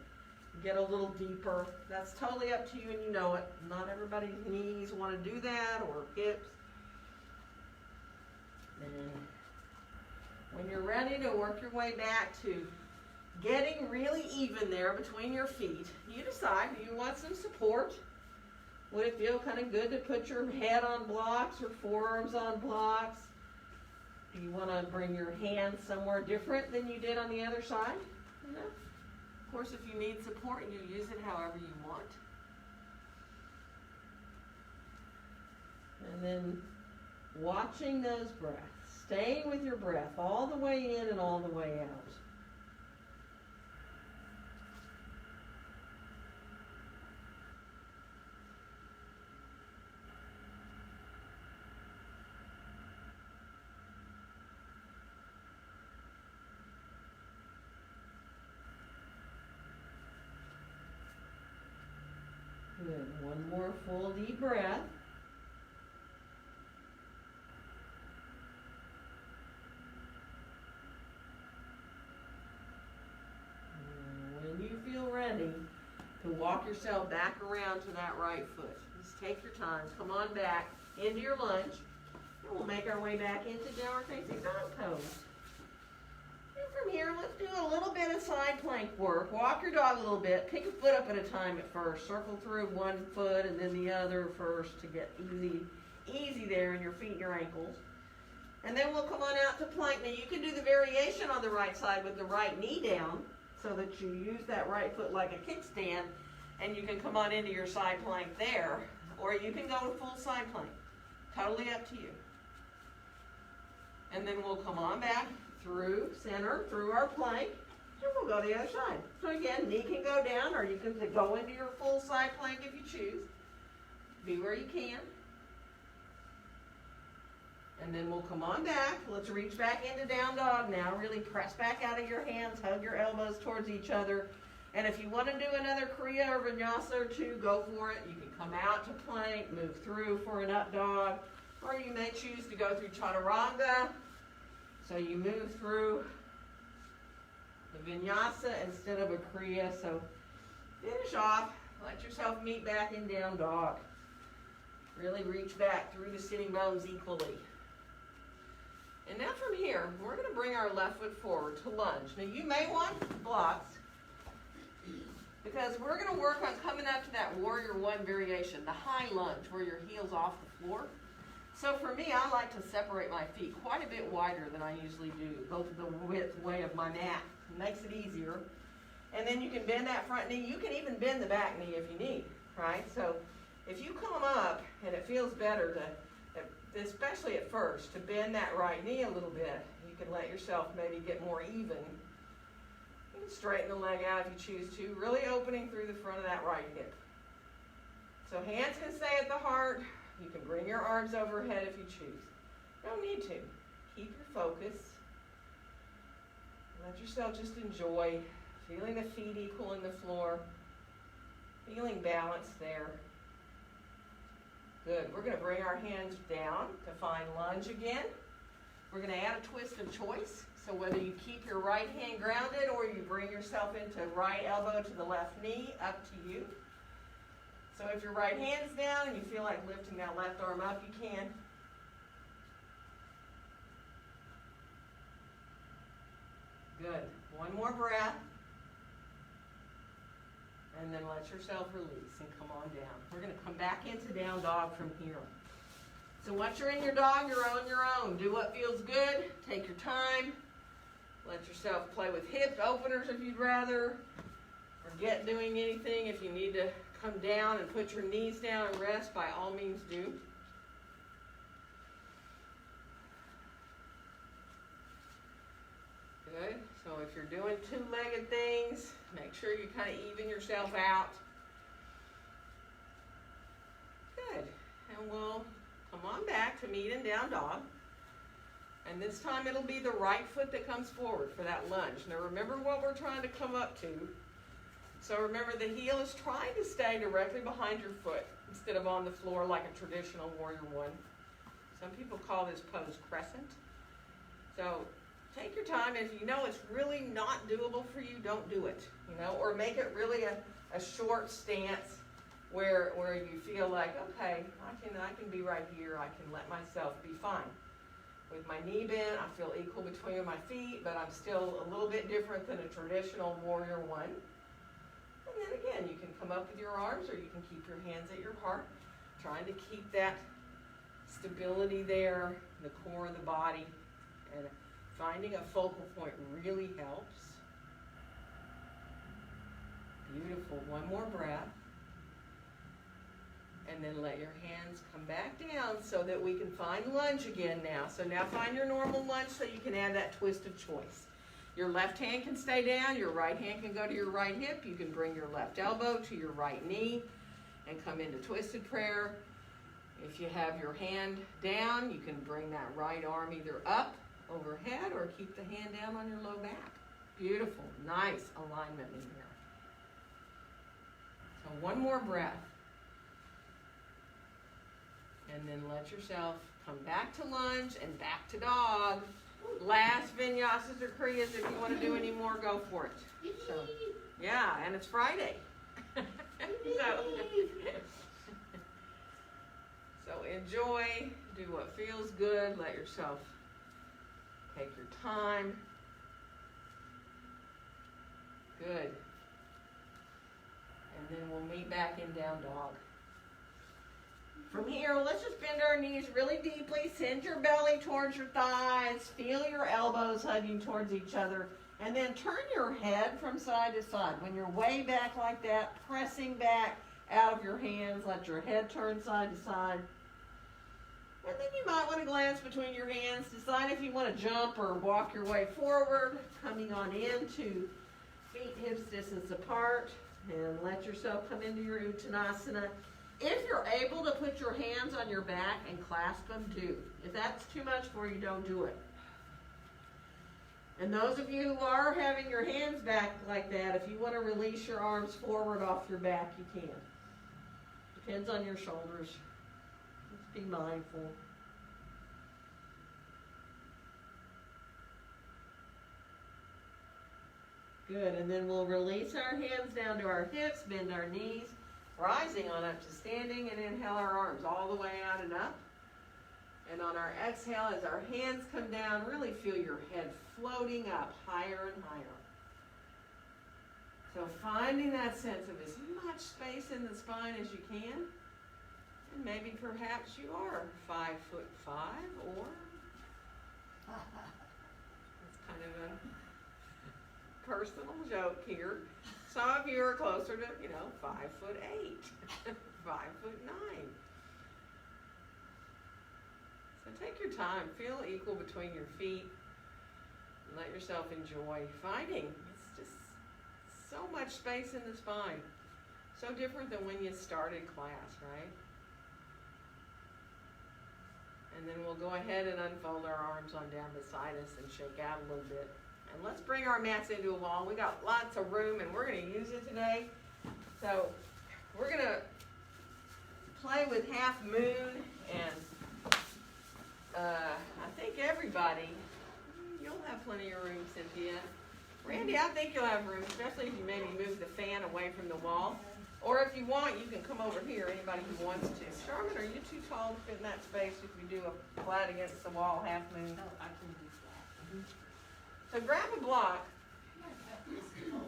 [SPEAKER 1] get a little deeper. That's totally up to you and you know it. Not everybody's knees want to do that or hips. And when you're ready to work your way back to getting really even there between your feet, you decide, do you want some support? Would it feel kind of good to put your head on blocks or forearms on blocks? Do you want to bring your hands somewhere different than you did on the other side? You know? Of course, if you need support, you use it however you want. And then watching those breaths, staying with your breath all the way in and all the way out. Good. One more full deep breath. And when you feel ready to walk yourself back around to that right foot, just take your time. Come on back into your lunge. And we'll make our way back into downward facing dog pose. And from here, let's do a little bit of side plank work. Walk your dog a little bit. Pick a foot up at a time at first. Circle through one foot and then the other first to get easy there in your feet and your ankles. And then we'll come on out to plank. Now you can do the variation on the right side with the right knee down so that you use that right foot like a kickstand and you can come on into your side plank there. Or you can go to full side plank. Totally up to you. And then we'll come on back through center, through our plank, and we'll go to the other side. So again, knee can go down, or you can go into your full side plank if you choose. Be where you can. And then we'll come on back. Let's reach back into down dog now. Really press back out of your hands, hug your elbows towards each other. And if you want to do another Kriya or Vinyasa or two, go for it. You can come out to plank, move through for an up dog, or you may choose to go through Chaturanga. So you move through the Vinyasa instead of a Kriya. So finish off. Let yourself meet back in down dog. Really reach back through the sitting bones equally. And now from here, we're going to bring our left foot forward to lunge. Now you may want blocks because we're going to work on coming up to that Warrior One variation, the high lunge where your heel's off the floor. So for me, I like to separate my feet quite a bit wider than I usually do, go to the width way of my mat. It makes it easier. And then you can bend that front knee. You can even bend the back knee if you need, right? So if you come up and it feels better to, especially at first, to bend that right knee a little bit, you can let yourself maybe get more even. You can straighten the leg out if you choose to, really opening through the front of that right hip. So hands can stay at the heart. You can bring your arms overhead if you choose. Don't need to. Keep your focus. Let yourself just enjoy feeling the feet equal in the floor, feeling balance there. Good. We're going to bring our hands down to find lunge again. We're going to add a twist of choice. So whether you keep your right hand grounded or you bring yourself into right elbow to the left knee, up to you. So if your right hand's down and you feel like lifting that left arm up, you can. Good. One more breath. And then let yourself release and come on down. We're going to come back into down dog from here. So once you're in your dog, you're on your own. Do what feels good. Take your time. Let yourself play with hip openers if you'd rather. Forget doing anything. If you need to come down and put your knees down and rest, by all means do. Good. So if you're doing two-legged things, make sure you kind of even yourself out. Good. And we'll come on back to meet and down dog. And this time it'll be the right foot that comes forward for that lunge. Now remember what we're trying to come up to. So remember the heel is trying to stay directly behind your foot instead of on the floor like a traditional warrior one. Some people call this pose crescent. So take your time. If you know it's really not doable for you, don't do it. Or make it really a short stance where you feel like, okay, I can be right here. I can let myself be fine. With my knee bent, I feel equal between my feet, but I'm still a little bit different than a traditional warrior one. And then again, you can come up with your arms or you can keep your hands at your heart, trying to keep that stability there, the core of the body, and finding a focal point really helps. Beautiful. One more breath. And then let your hands come back down so that we can find lunge again now. So now find your normal lunge so you can add that twist of choice. Your left hand can stay down. Your right hand can go to your right hip. You can bring your left elbow to your right knee and come into twisted prayer. If you have your hand down, you can bring that right arm either up, overhead, or keep the hand down on your low back. Beautiful. Nice alignment in here. So one more breath. And then let yourself come back to lunge and back to dog. Last vinyasas or kriyas. If you want to do any more, go for it. So, yeah, and it's Friday. So enjoy, do what feels good, let yourself take your time. Good. And then we'll meet back in down dog. From here, let's just bend our knees really deeply. Send your belly towards your thighs. Feel your elbows hugging towards each other. And then turn your head from side to side. When you're way back like that, pressing back out of your hands. Let your head turn side to side. And then you might want to glance between your hands. Decide if you want to jump or walk your way forward. Coming on into feet hips distance apart. And let yourself come into your Uttanasana. If you're able to put your hands on your back and clasp them, do. If that's too much for you, don't do it. And those of you who are having your hands back like that, if you want to release your arms forward off your back, you can. Depends on your shoulders. Just be mindful. Good, and then we'll release our hands down to our hips, bend our knees. Rising on up to standing, and inhale our arms all the way out and up. And on our exhale, as our hands come down, really feel your head floating up higher and higher. So finding that sense of as much space in the spine as you can. And maybe perhaps you are 5'5", or it's kind of a personal joke here. Some of you are closer to, 5'8", 5'9". So take your time, feel equal between your feet, and let yourself enjoy finding. It's just so much space in the spine. So different than when you started class, right? And then we'll go ahead and unfold our arms on down beside us and shake out a little bit. And let's bring our mats into a wall. We got lots of room and we're going to use it today. So we're going to play with half moon, and I think everybody, you'll have plenty of room, Cynthia. Randy, I think you'll have room, especially if you maybe move the fan away from the wall. Or if you want, you can come over here, anybody who wants to. Charmin, are you too tall to fit in that space if we do a flat against the wall half moon?
[SPEAKER 2] No, I can do flat.
[SPEAKER 1] So grab a block,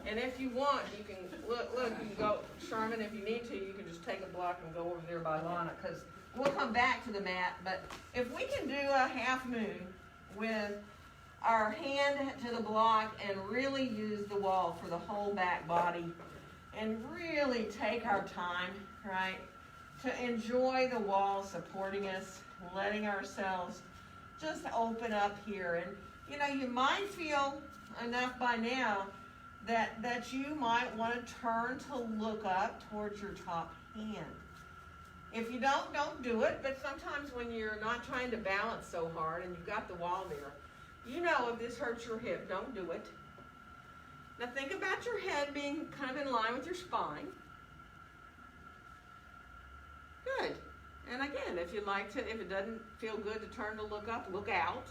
[SPEAKER 1] and if you want, you can, look, you can go, Charmin, if you need to, you can just take a block and go over there by Lana, because we'll come back to the mat. But if we can do a half moon with our hand to the block and really use the wall for the whole back body and really take our time, right, to enjoy the wall supporting us, letting ourselves just open up here. And, you know, you might feel enough by now that you might want to turn to look up towards your top hand. If you don't do it, but sometimes when you're not trying to balance so hard and you've got the wall there, you know if this hurts your hip, don't do it. Now think about your head being kind of in line with your spine. Good. And again, if it doesn't feel good to turn to look up, look out.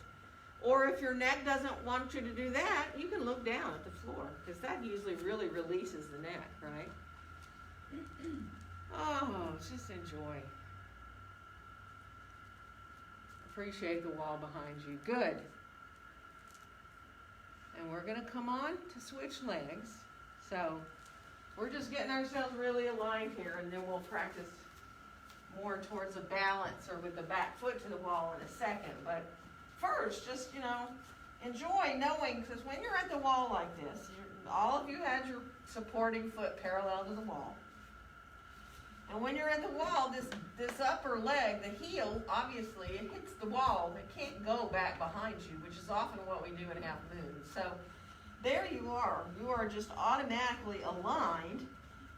[SPEAKER 1] Or if your neck doesn't want you to do that, you can look down at the floor, because that usually really releases the neck, right? Oh, just enjoy. Appreciate the wall behind you. Good. And we're going to come on to switch legs. So we're just getting ourselves really aligned here, and then we'll practice more towards a balance or with the back foot to the wall in a second. But first, just, enjoy knowing, because when you're at the wall like this, all of you had your supporting foot parallel to the wall. And when you're at the wall, this upper leg, the heel, obviously, it hits the wall. It can't go back behind you, which is often what we do in half moon. So there you are. You are just automatically aligned.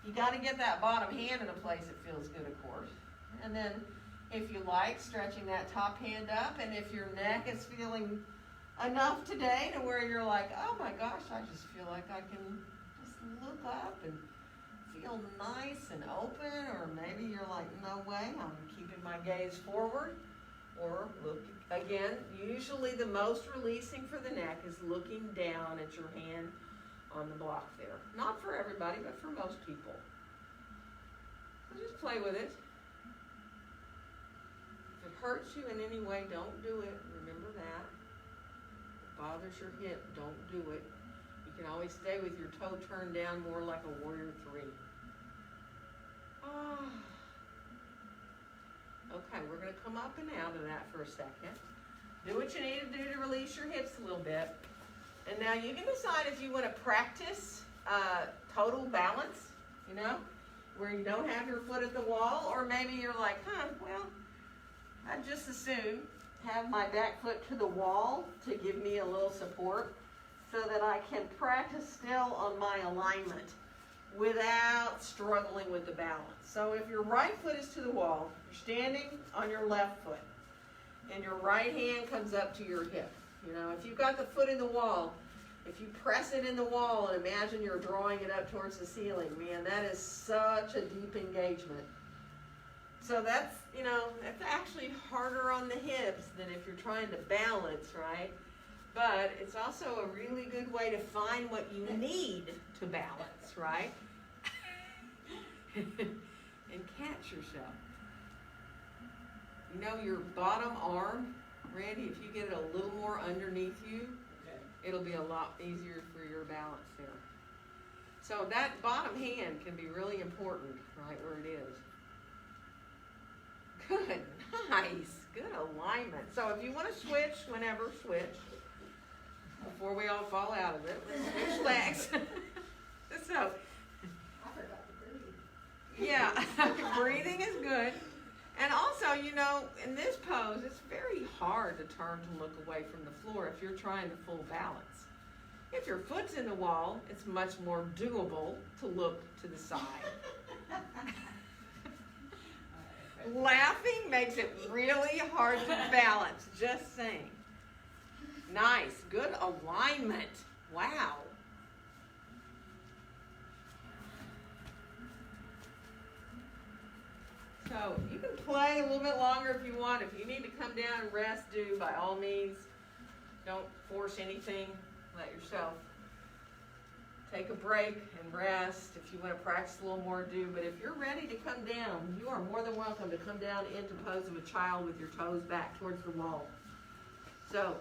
[SPEAKER 1] You got to get that bottom hand in a place that feels good, of course. And then, if you like, stretching that top hand up. And if your neck is feeling enough today to where you're like, oh my gosh, I just feel like I can just look up and feel nice and open. Or maybe you're like, no way, I'm keeping my gaze forward. Or look, again, usually the most releasing for the neck is looking down at your hand on the block there. Not for everybody, but for most people. So just play with it. If it hurts you in any way, don't do it. Remember that. If it bothers your hip, don't do it. You can always stay with your toe turned down more like a warrior three. Okay, we're going to come up and out of that for a second. Do what you need to do to release your hips a little bit. And now you can decide if you want to practice total balance, where you don't have your foot at the wall, or maybe you're like, well, I'd just as soon have my back foot to the wall to give me a little support so that I can practice still on my alignment without struggling with the balance. So if your right foot is to the wall, you're standing on your left foot, and your right hand comes up to your hip. If you've got the foot in the wall, if you press it in the wall and imagine you're drawing it up towards the ceiling, man, that is such a deep engagement. So that's actually harder on the hips than if you're trying to balance, right? But it's also a really good way to find what you need to balance, right? And catch yourself. Your bottom arm, Randy, if you get it a little more underneath you, it'll be a lot easier for your balance there. So that bottom hand can be really important, right where it is. Good, nice, good alignment. So if you want to switch, whenever, switch. Before we all fall out of it, let's switch legs. So,
[SPEAKER 3] I forgot to breathe.
[SPEAKER 1] Yeah, breathing is good. And also, in this pose, it's very hard to turn to look away from the floor if you're trying to full balance. If your foot's in the wall, it's much more doable to look to the side. Laughing makes it really hard to balance, just saying. Nice, good alignment. Wow. So you can play a little bit longer if you want. If you need to come down and rest, do by all means. Don't force anything. Let yourself take a break and rest. If you want to practice a little more, do. But if you're ready to come down, you are more than welcome to come down into pose of a child with your toes back towards the wall. So,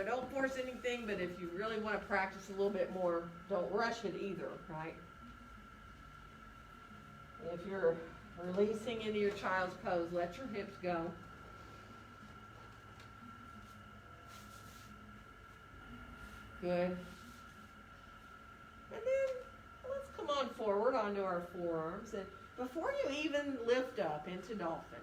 [SPEAKER 1] don't force anything, but if you really want to practice a little bit more, don't rush it either, right? If you're releasing into your child's pose, let your hips go. Good. And then let's come on forward onto our forearms. And before you even lift up into dolphin,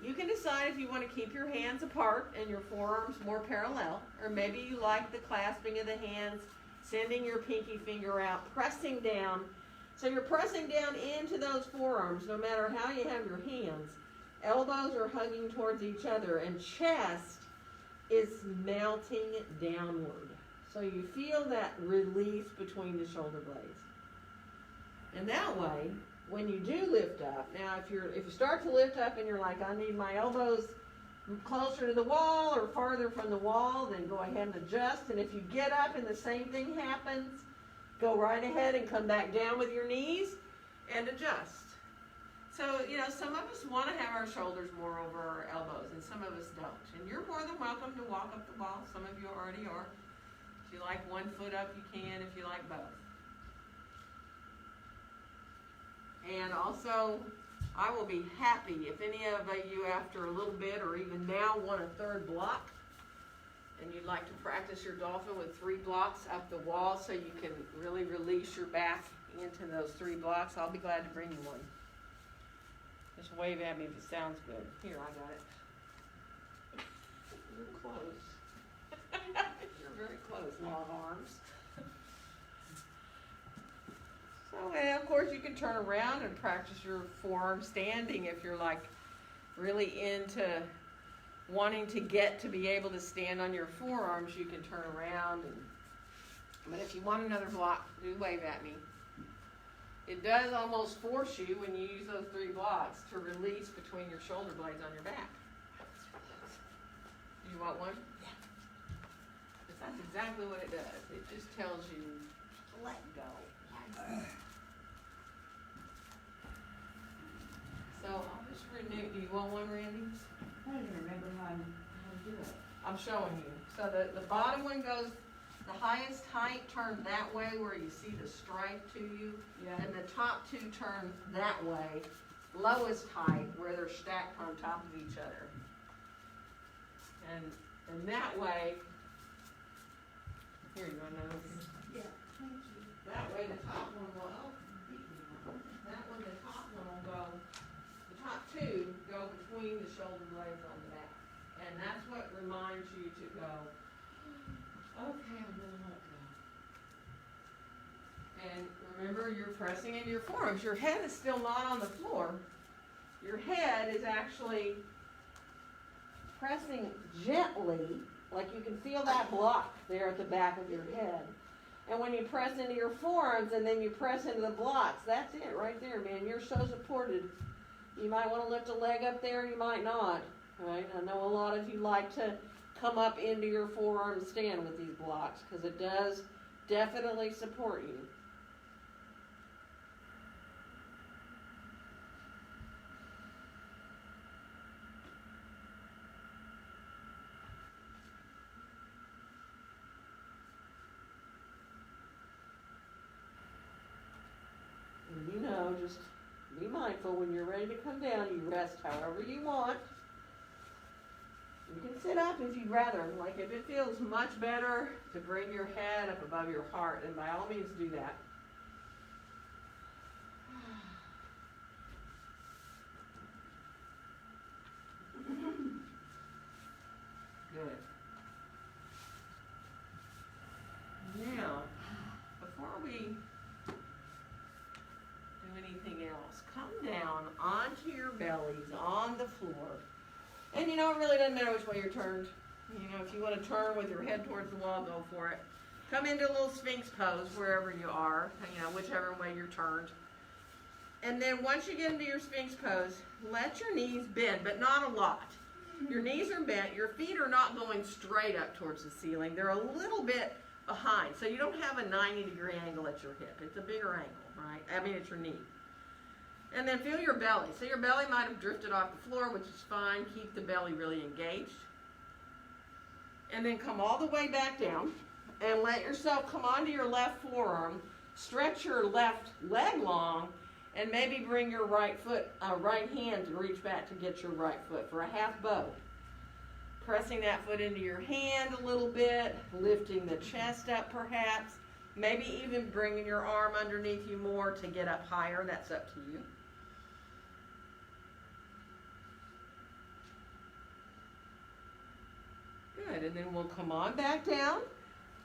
[SPEAKER 1] you can decide if you want to keep your hands apart and your forearms more parallel, or maybe you like the clasping of the hands, sending your pinky finger out, pressing down. So you're pressing down into those forearms no matter how you have your hands. Elbows are hugging towards each other, and chest is melting downward. So you feel that release between the shoulder blades. And that way, when you do lift up, now if you start to lift up and you're like, I need my elbows closer to the wall or farther from the wall, then go ahead and adjust. And if you get up and the same thing happens, go right ahead and come back down with your knees and adjust. So, some of us want to have our shoulders more over our elbows, and some of us don't. And you're more than welcome to walk up the wall. Some of you already are. If you like one foot up, you can. If you like both. And also, I will be happy if any of you, after a little bit or even now, want a third block, and you'd like to practice your dolphin with 3 blocks up the wall so you can really release your back into those 3 blocks, I'll be glad to bring you one. Just wave at me if it sounds good. Here, I got it. You're close. You're very close, law of arms. So, and of course, you can turn around and practice your forearm standing if you're like really into wanting to get to be able to stand on your forearms. You can turn around, but if you want another block, do wave at me. It does almost force you, when you use those 3 blocks, to release between your shoulder blades on your back. Do you want one? Yeah. Because that's exactly what it does. It just tells you, let go. So I'll just renew. Do you want one, Randy?
[SPEAKER 3] I don't even remember how to do it.
[SPEAKER 1] I'm showing you. So the bottom one goes, the highest height turn that way where you see the stripe to you.
[SPEAKER 3] Yeah.
[SPEAKER 1] And the top 2 turn that way, lowest height where they're stacked on top of each other. And that way, here you go, nose.
[SPEAKER 3] Yeah, thank you.
[SPEAKER 1] That way the top one will, that one, the top one will go, the top 2 go between the shoulder blades on the back. And that's what reminds you to go, okay, I'm gonna let go. And remember, you're pressing into your forearms. Your head is still not on the floor. Your head is actually pressing gently, like you can feel that block there at the back of your head. And when you press into your forearms and then you press into the blocks, that's it right there, man. You're so supported. You might want to lift a leg up there, you might not. Right? I know a lot of you like to come up into your forearm stand with these blocks because it does definitely support you. And just be mindful when you're ready to come down, you rest however you want. You can sit up if you'd rather. Like if it feels much better to bring your head up above your heart, then by all means do that. Good. Now, before we do anything else, come down onto your back. bellies on the floor. And you know, it really doesn't matter which way you're turned. You know, if you want to turn with your head towards the wall, go for it. Come into a little Sphinx pose wherever you are, you know, whichever way you're turned. And then once you get into your Sphinx pose, let your knees bend, but not a lot. Your knees are bent, your feet are not going straight up towards the ceiling. They're a little bit behind, so you don't have a 90-degree angle at your hip. It's a bigger angle, right? I mean, it's your knee. And then feel your belly. So your belly might have drifted off the floor, which is fine. Keep the belly really engaged. And then come all the way back down and let yourself come onto your left forearm, stretch your left leg long, and maybe bring your right hand to reach back to get your right foot for a half bow. Pressing that foot into your hand a little bit, lifting the chest up perhaps, maybe even bringing your arm underneath you more to get up higher. That's up to you. Good, and then we'll come on back down,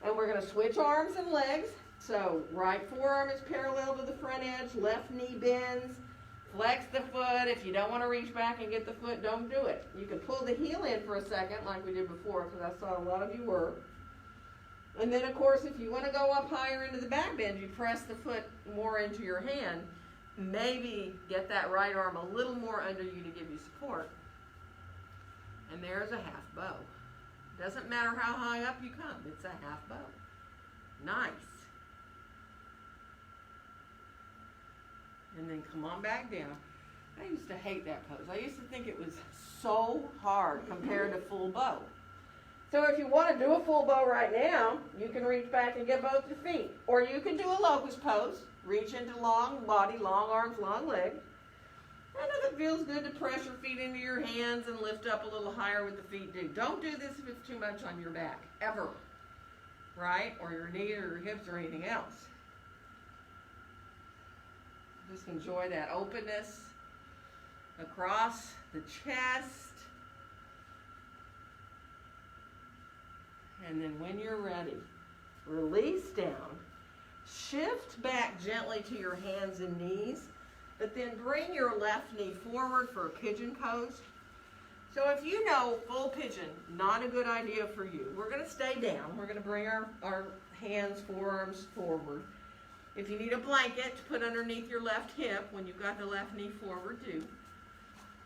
[SPEAKER 1] and we're going to switch arms and legs. So right forearm is parallel to the front edge, left knee bends, flex the foot. If you don't want to reach back and get the foot, don't do it. You can pull the heel in for a second like we did before, because I saw a lot of you were. And then, of course, if you want to go up higher into the back bend, you press the foot more into your hand. Maybe get that right arm a little more under you to give you support. And there's a half bow. Doesn't matter how high up you come, it's a half bow. Nice. And then come on back down. I used to hate that pose. I used to think it was so hard compared to full bow. So if you want to do a full bow right now, you can reach back and get both your feet. Or you can do a locust pose. Reach into long body, long arms, long legs. And if it feels good to press your feet into your hands and lift up a little higher with the feet, do. Don't do this if it's too much on your back, ever. Right? Or your knee or your hips or anything else. Just enjoy that openness across the chest. And then when you're ready, release down. Shift back gently to your hands and knees, but then bring your left knee forward for a pigeon pose. So if you know full pigeon, not a good idea for you, we're going to stay down. We're going to bring our hands, forearms forward. If you need a blanket to put underneath your left hip when you've got the left knee forward, do.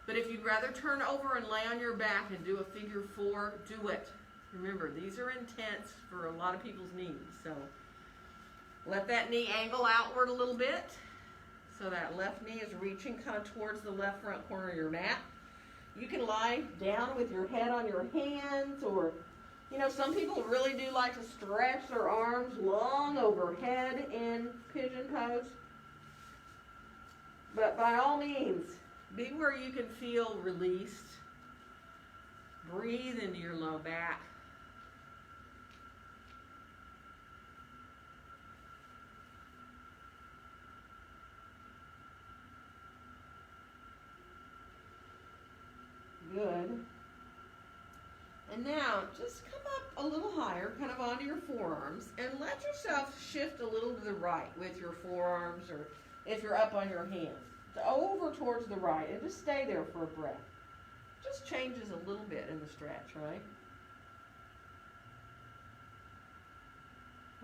[SPEAKER 1] But if you'd rather turn over and lay on your back and do a figure four, do it. Remember, these are intense for a lot of people's knees. So let that knee angle outward a little bit. So that left knee is reaching kind of towards the left front corner of your mat. You can lie down with your head on your hands, or, you know, some people really do like to stretch their arms long overhead in pigeon pose. But by all means, be where you can feel released. Breathe into your low back. Good. And now, just come up a little higher, kind of onto your forearms, and let yourself shift a little to the right with your forearms, or if you're up on your hands, over towards the right, and just stay there for a breath. Just changes a little bit in the stretch, right?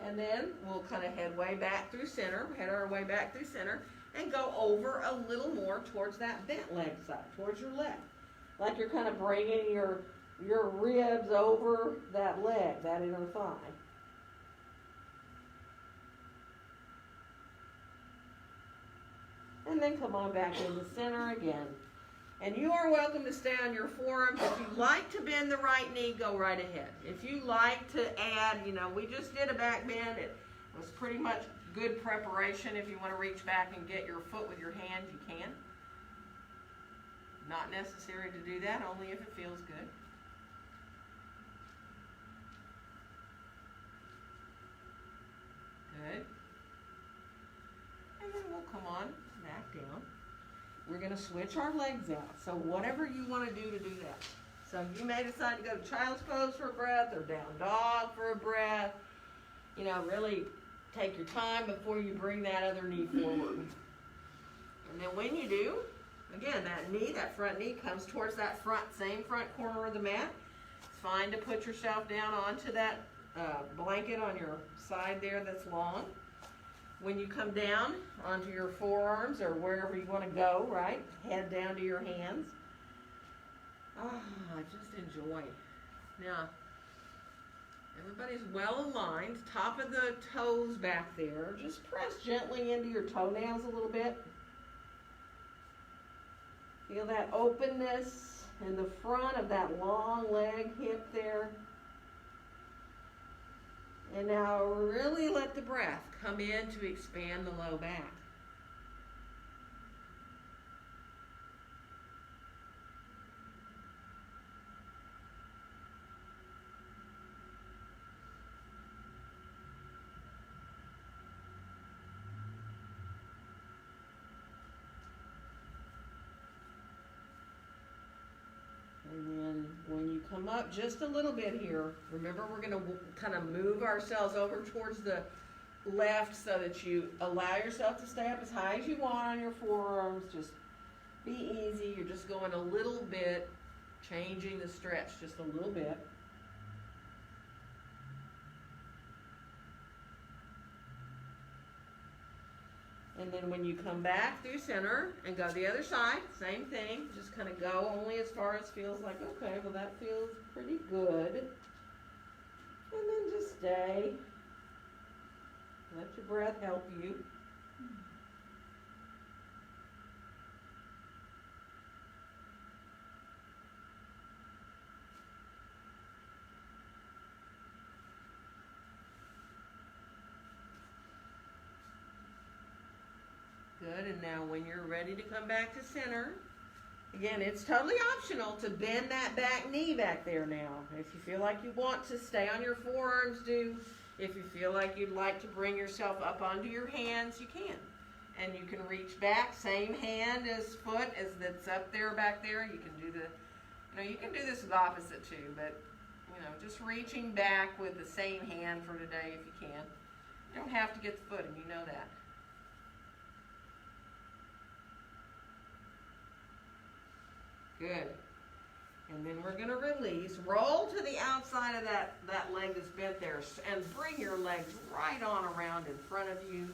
[SPEAKER 1] And then we'll kind of head our way back through center, and go over a little more towards that bent leg side, towards your left. Like you're kind of bringing your ribs over that leg, that inner thigh. And then come on back into center again. And you are welcome to stay on your forearms. If you like to bend the right knee, go right ahead. If you like to add, you know, we just did a back bend. It was pretty much good preparation. If you want to reach back and get your foot with your hand, you can. Not necessary to do that, only if it feels good. Good. And then we'll come on back down. We're going to switch our legs out. So whatever you want to do that. So you may decide to go to child's pose for a breath, or down dog for a breath. You know, really take your time before you bring that other knee forward. And then when you do, Again, that front knee comes towards that same front corner of the mat. It's fine to put yourself down onto that blanket on your side there that's long. When you come down onto your forearms or wherever you want to go, right? Head down to your hands. Just enjoy. Now, everybody's well aligned. Top of the toes back there. Just press gently into your toenails a little bit. Feel that openness in the front of that long leg, hip there. And now really let the breath come in to expand the low back. And then when you come up just a little bit here, remember we're going to kind of move ourselves over towards the left so that you allow yourself to stay up as high as you want on your forearms. Just be easy. You're just going a little bit, changing the stretch just a little bit. And then when you come back through center and go the other side, same thing. Just kind of go only as far as feels like, okay, well that feels pretty good. And then just stay. Let your breath help you. Good, and now when you're ready to come back to center, again, it's totally optional to bend that back knee back there now. If you feel like you want to stay on your forearms, do. If you feel like you'd like to bring yourself up onto your hands, you can. And you can reach back, same hand as foot as that's up there, back there. You can do you can do this with opposite too, but, just reaching back with the same hand for today if you can. You don't have to get the foot, and you know that. Good. And then we're going to release. Roll to the outside of that leg that's bent there and bring your legs right on around in front of you.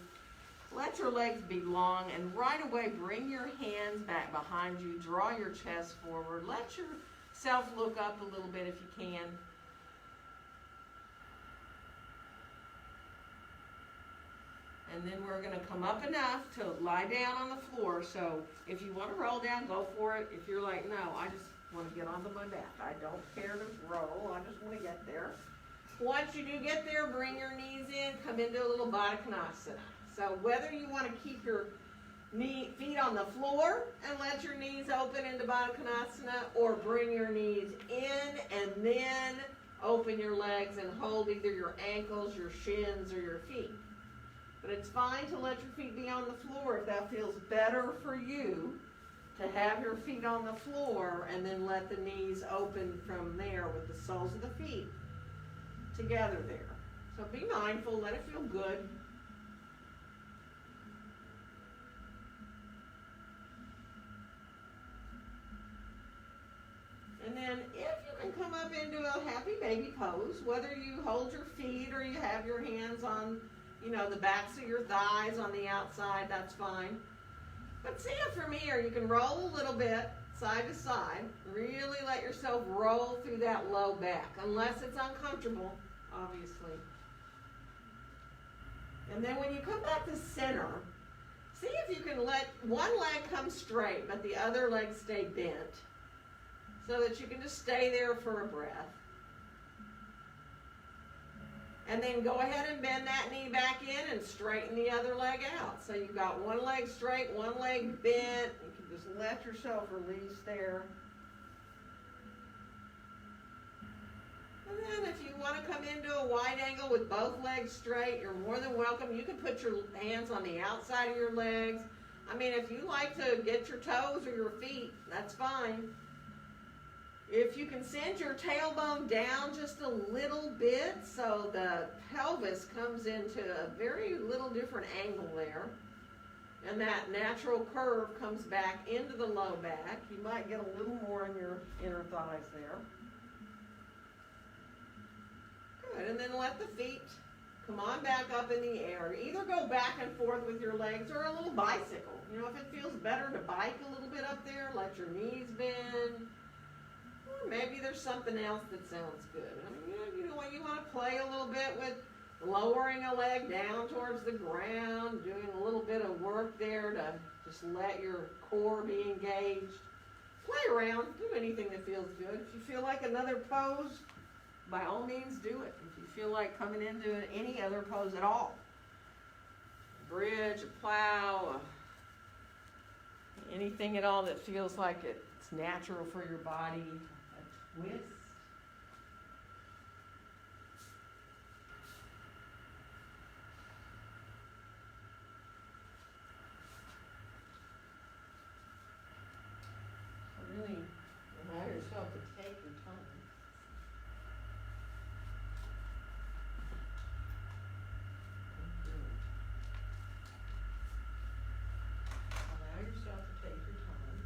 [SPEAKER 1] Let your legs be long and right away bring your hands back behind you. Draw your chest forward. Let yourself look up a little bit if you can. And then we're going to come up enough to lie down on the floor. So if you want to roll down, go for it. If you're like, no, I just want to get onto my back. I don't care to roll. I just want to get there. Once you do get there, bring your knees in. Come into a little Baddha Konasana. So whether you want to keep your feet on the floor and let your knees open into Baddha Konasana, or bring your knees in and then open your legs and hold either your ankles, your shins, or your feet. But it's fine to let your feet be on the floor if that feels better for you, to have your feet on the floor and then let the knees open from there with the soles of the feet together there. So be mindful, let it feel good. And then if you can come up into a happy baby pose, whether you hold your feet or you have your hands on the backs of your thighs on the outside, that's fine. But see it from here, you can roll a little bit side to side. Really let yourself roll through that low back, unless it's uncomfortable, obviously. And then when you come back to center, see if you can let one leg come straight, but the other leg stay bent, so that you can just stay there for a breath. And then go ahead and bend that knee back in and straighten the other leg out. So you've got one leg straight, one leg bent. You can just let yourself release there. And then if you want to come into a wide angle with both legs straight, you're more than welcome. You can put your hands on the outside of your legs. I mean, if you like to get your toes or your feet, that's fine. If you can send your tailbone down just a little bit so the pelvis comes into a very little different angle there. and that natural curve comes back into the low back. You might get a little more in your inner thighs there. Good, and then let the feet come on back up in the air. Either go back and forth with your legs or a little bicycle. You know, if it feels better to bike a little bit up there, let your knees bend. Or maybe there's something else that sounds good. I mean, you know what, you want to play a little bit with lowering a leg down towards the ground, doing a little bit of work there to just let your core be engaged. Play around, do anything that feels good. If you feel like another pose, by all means do it. If you feel like coming into any other pose at all, a bridge, a plow, anything at all that feels like it's natural for your body, a twist. Really allow yourself to take your time. Allow yourself to take your time.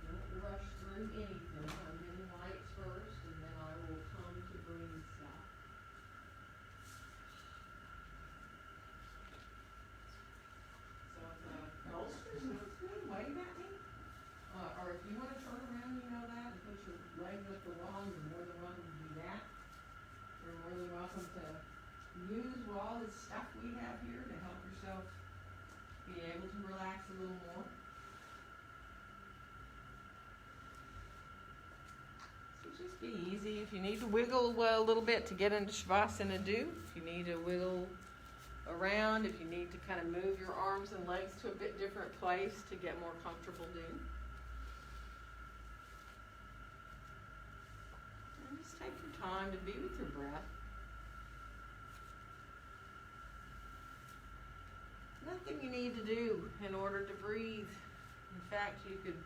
[SPEAKER 1] Don't rush through anything. I'm getting lights first, and then I will come to breathe stuff. So if the bolster sounds good, wave at me. Or if you want to turn around, you know that, and put your legs up the wall, you're more than welcome to do that. You're more than welcome to use all this stuff we have here to help yourself be able to relax a little more. So just be easy. If you need to wiggle a little bit to get into Shavasana, do. If you need to wiggle around, if you need to kind of move your arms and legs to a bit different place to get more comfortable, do. And just take your time to be with your breath. Nothing you need to do in order to breathe. In fact, you could,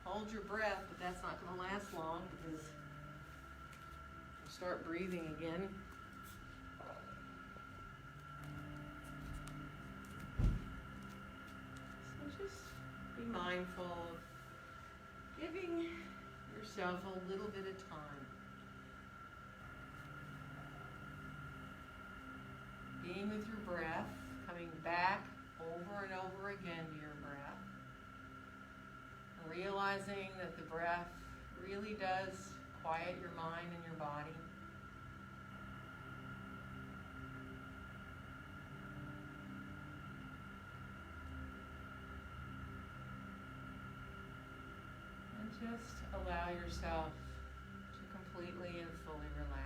[SPEAKER 1] hold your breath, but that's not going to last long because you'll start breathing again. So just be mindful of giving yourself a little bit of time. Being with your breath, coming back over and over again to your breath. Realizing that the breath really does quiet your mind and your body. And just allow yourself to completely and fully relax.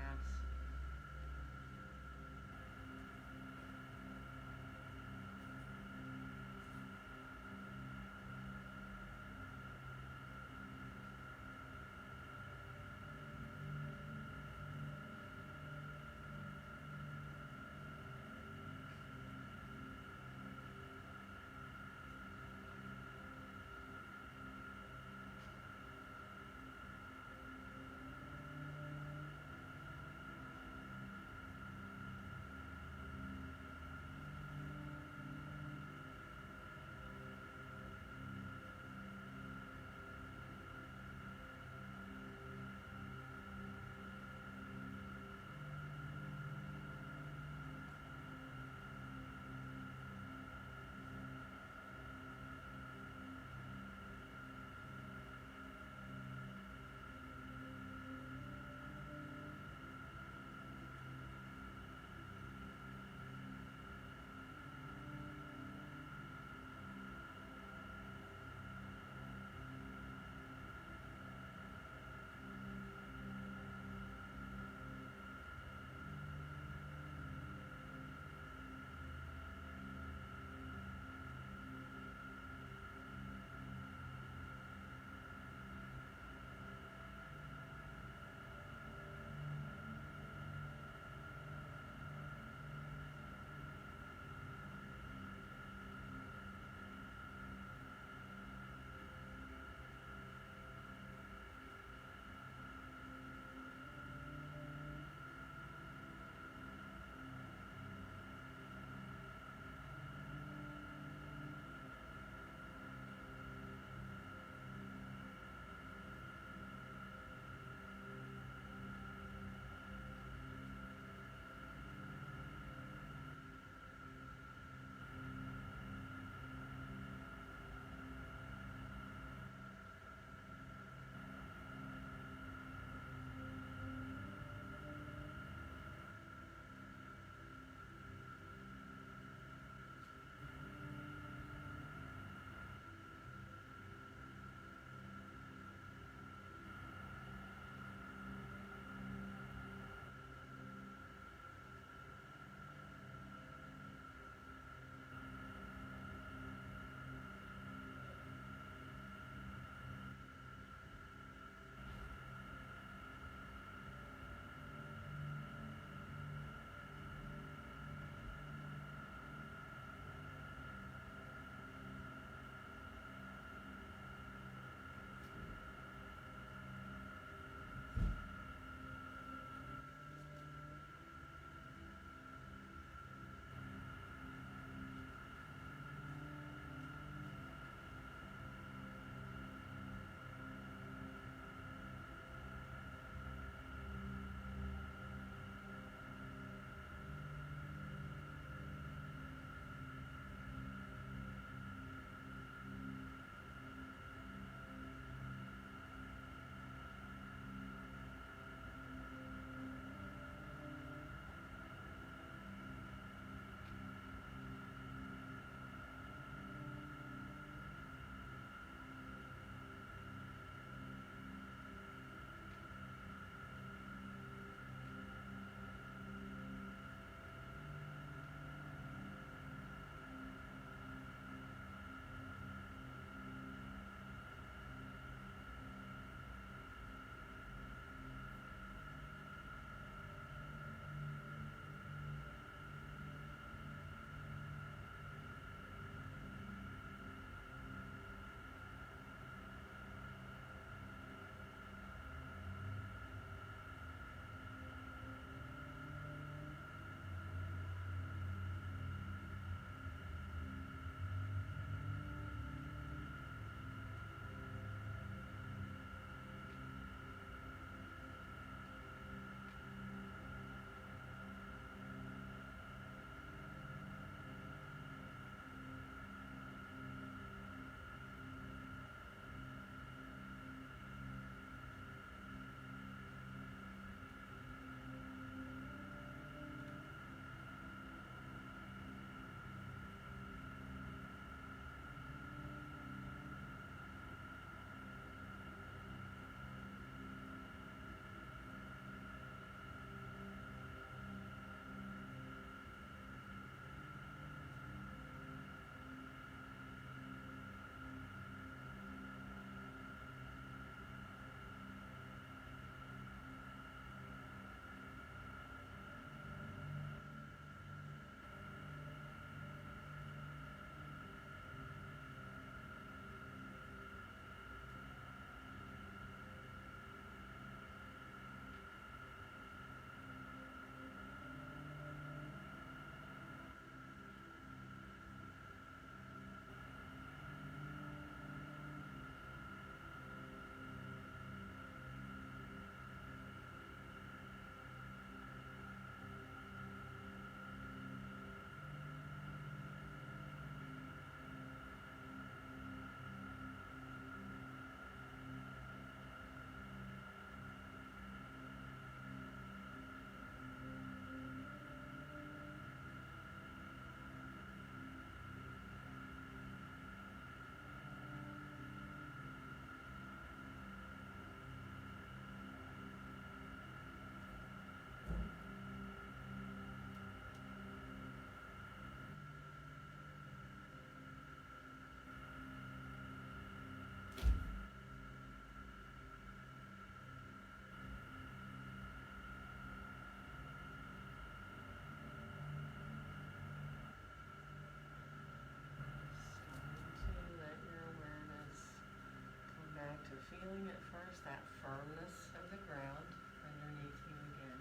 [SPEAKER 1] feeling at first that firmness of the ground underneath you again.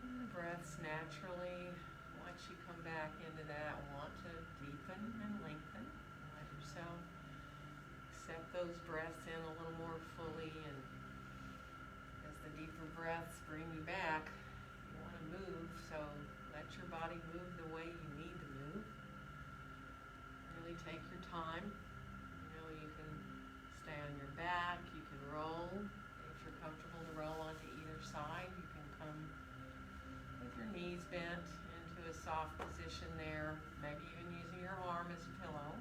[SPEAKER 1] And the breaths naturally, once you come back into that, want to deepen and lengthen. Let yourself accept those breaths in a little more fully, and as the deeper breaths bring you back, you want to move, so let your body move the way you need to move. Really take your time. You know, you can stay on your back, you can roll. If you're comfortable to roll onto either side, you can come with your knees bent into a soft position there, maybe even using your arm as a pillow.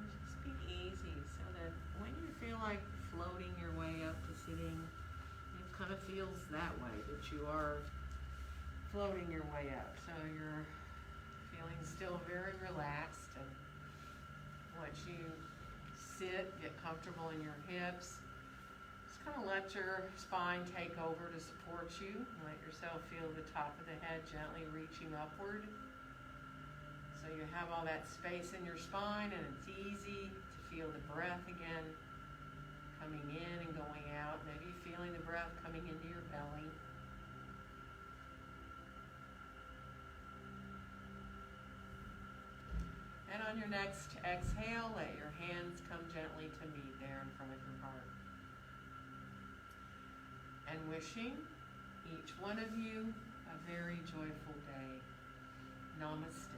[SPEAKER 1] And just be easy so that when you feel like floating your way up to sitting, it kind of feels that way, that you are floating your way up. So you're feeling still very relaxed, and once you sit, get comfortable in your hips, just kind of let your spine take over to support you. Let yourself feel the top of the head gently reaching upward. So you have all that space in your spine, and it's easy to feel the breath again coming in and going out. Maybe feeling the breath coming into your belly. And on your next exhale, let your hands come gently to meet there in front of your heart. And wishing each one of you a very joyful day. Namaste.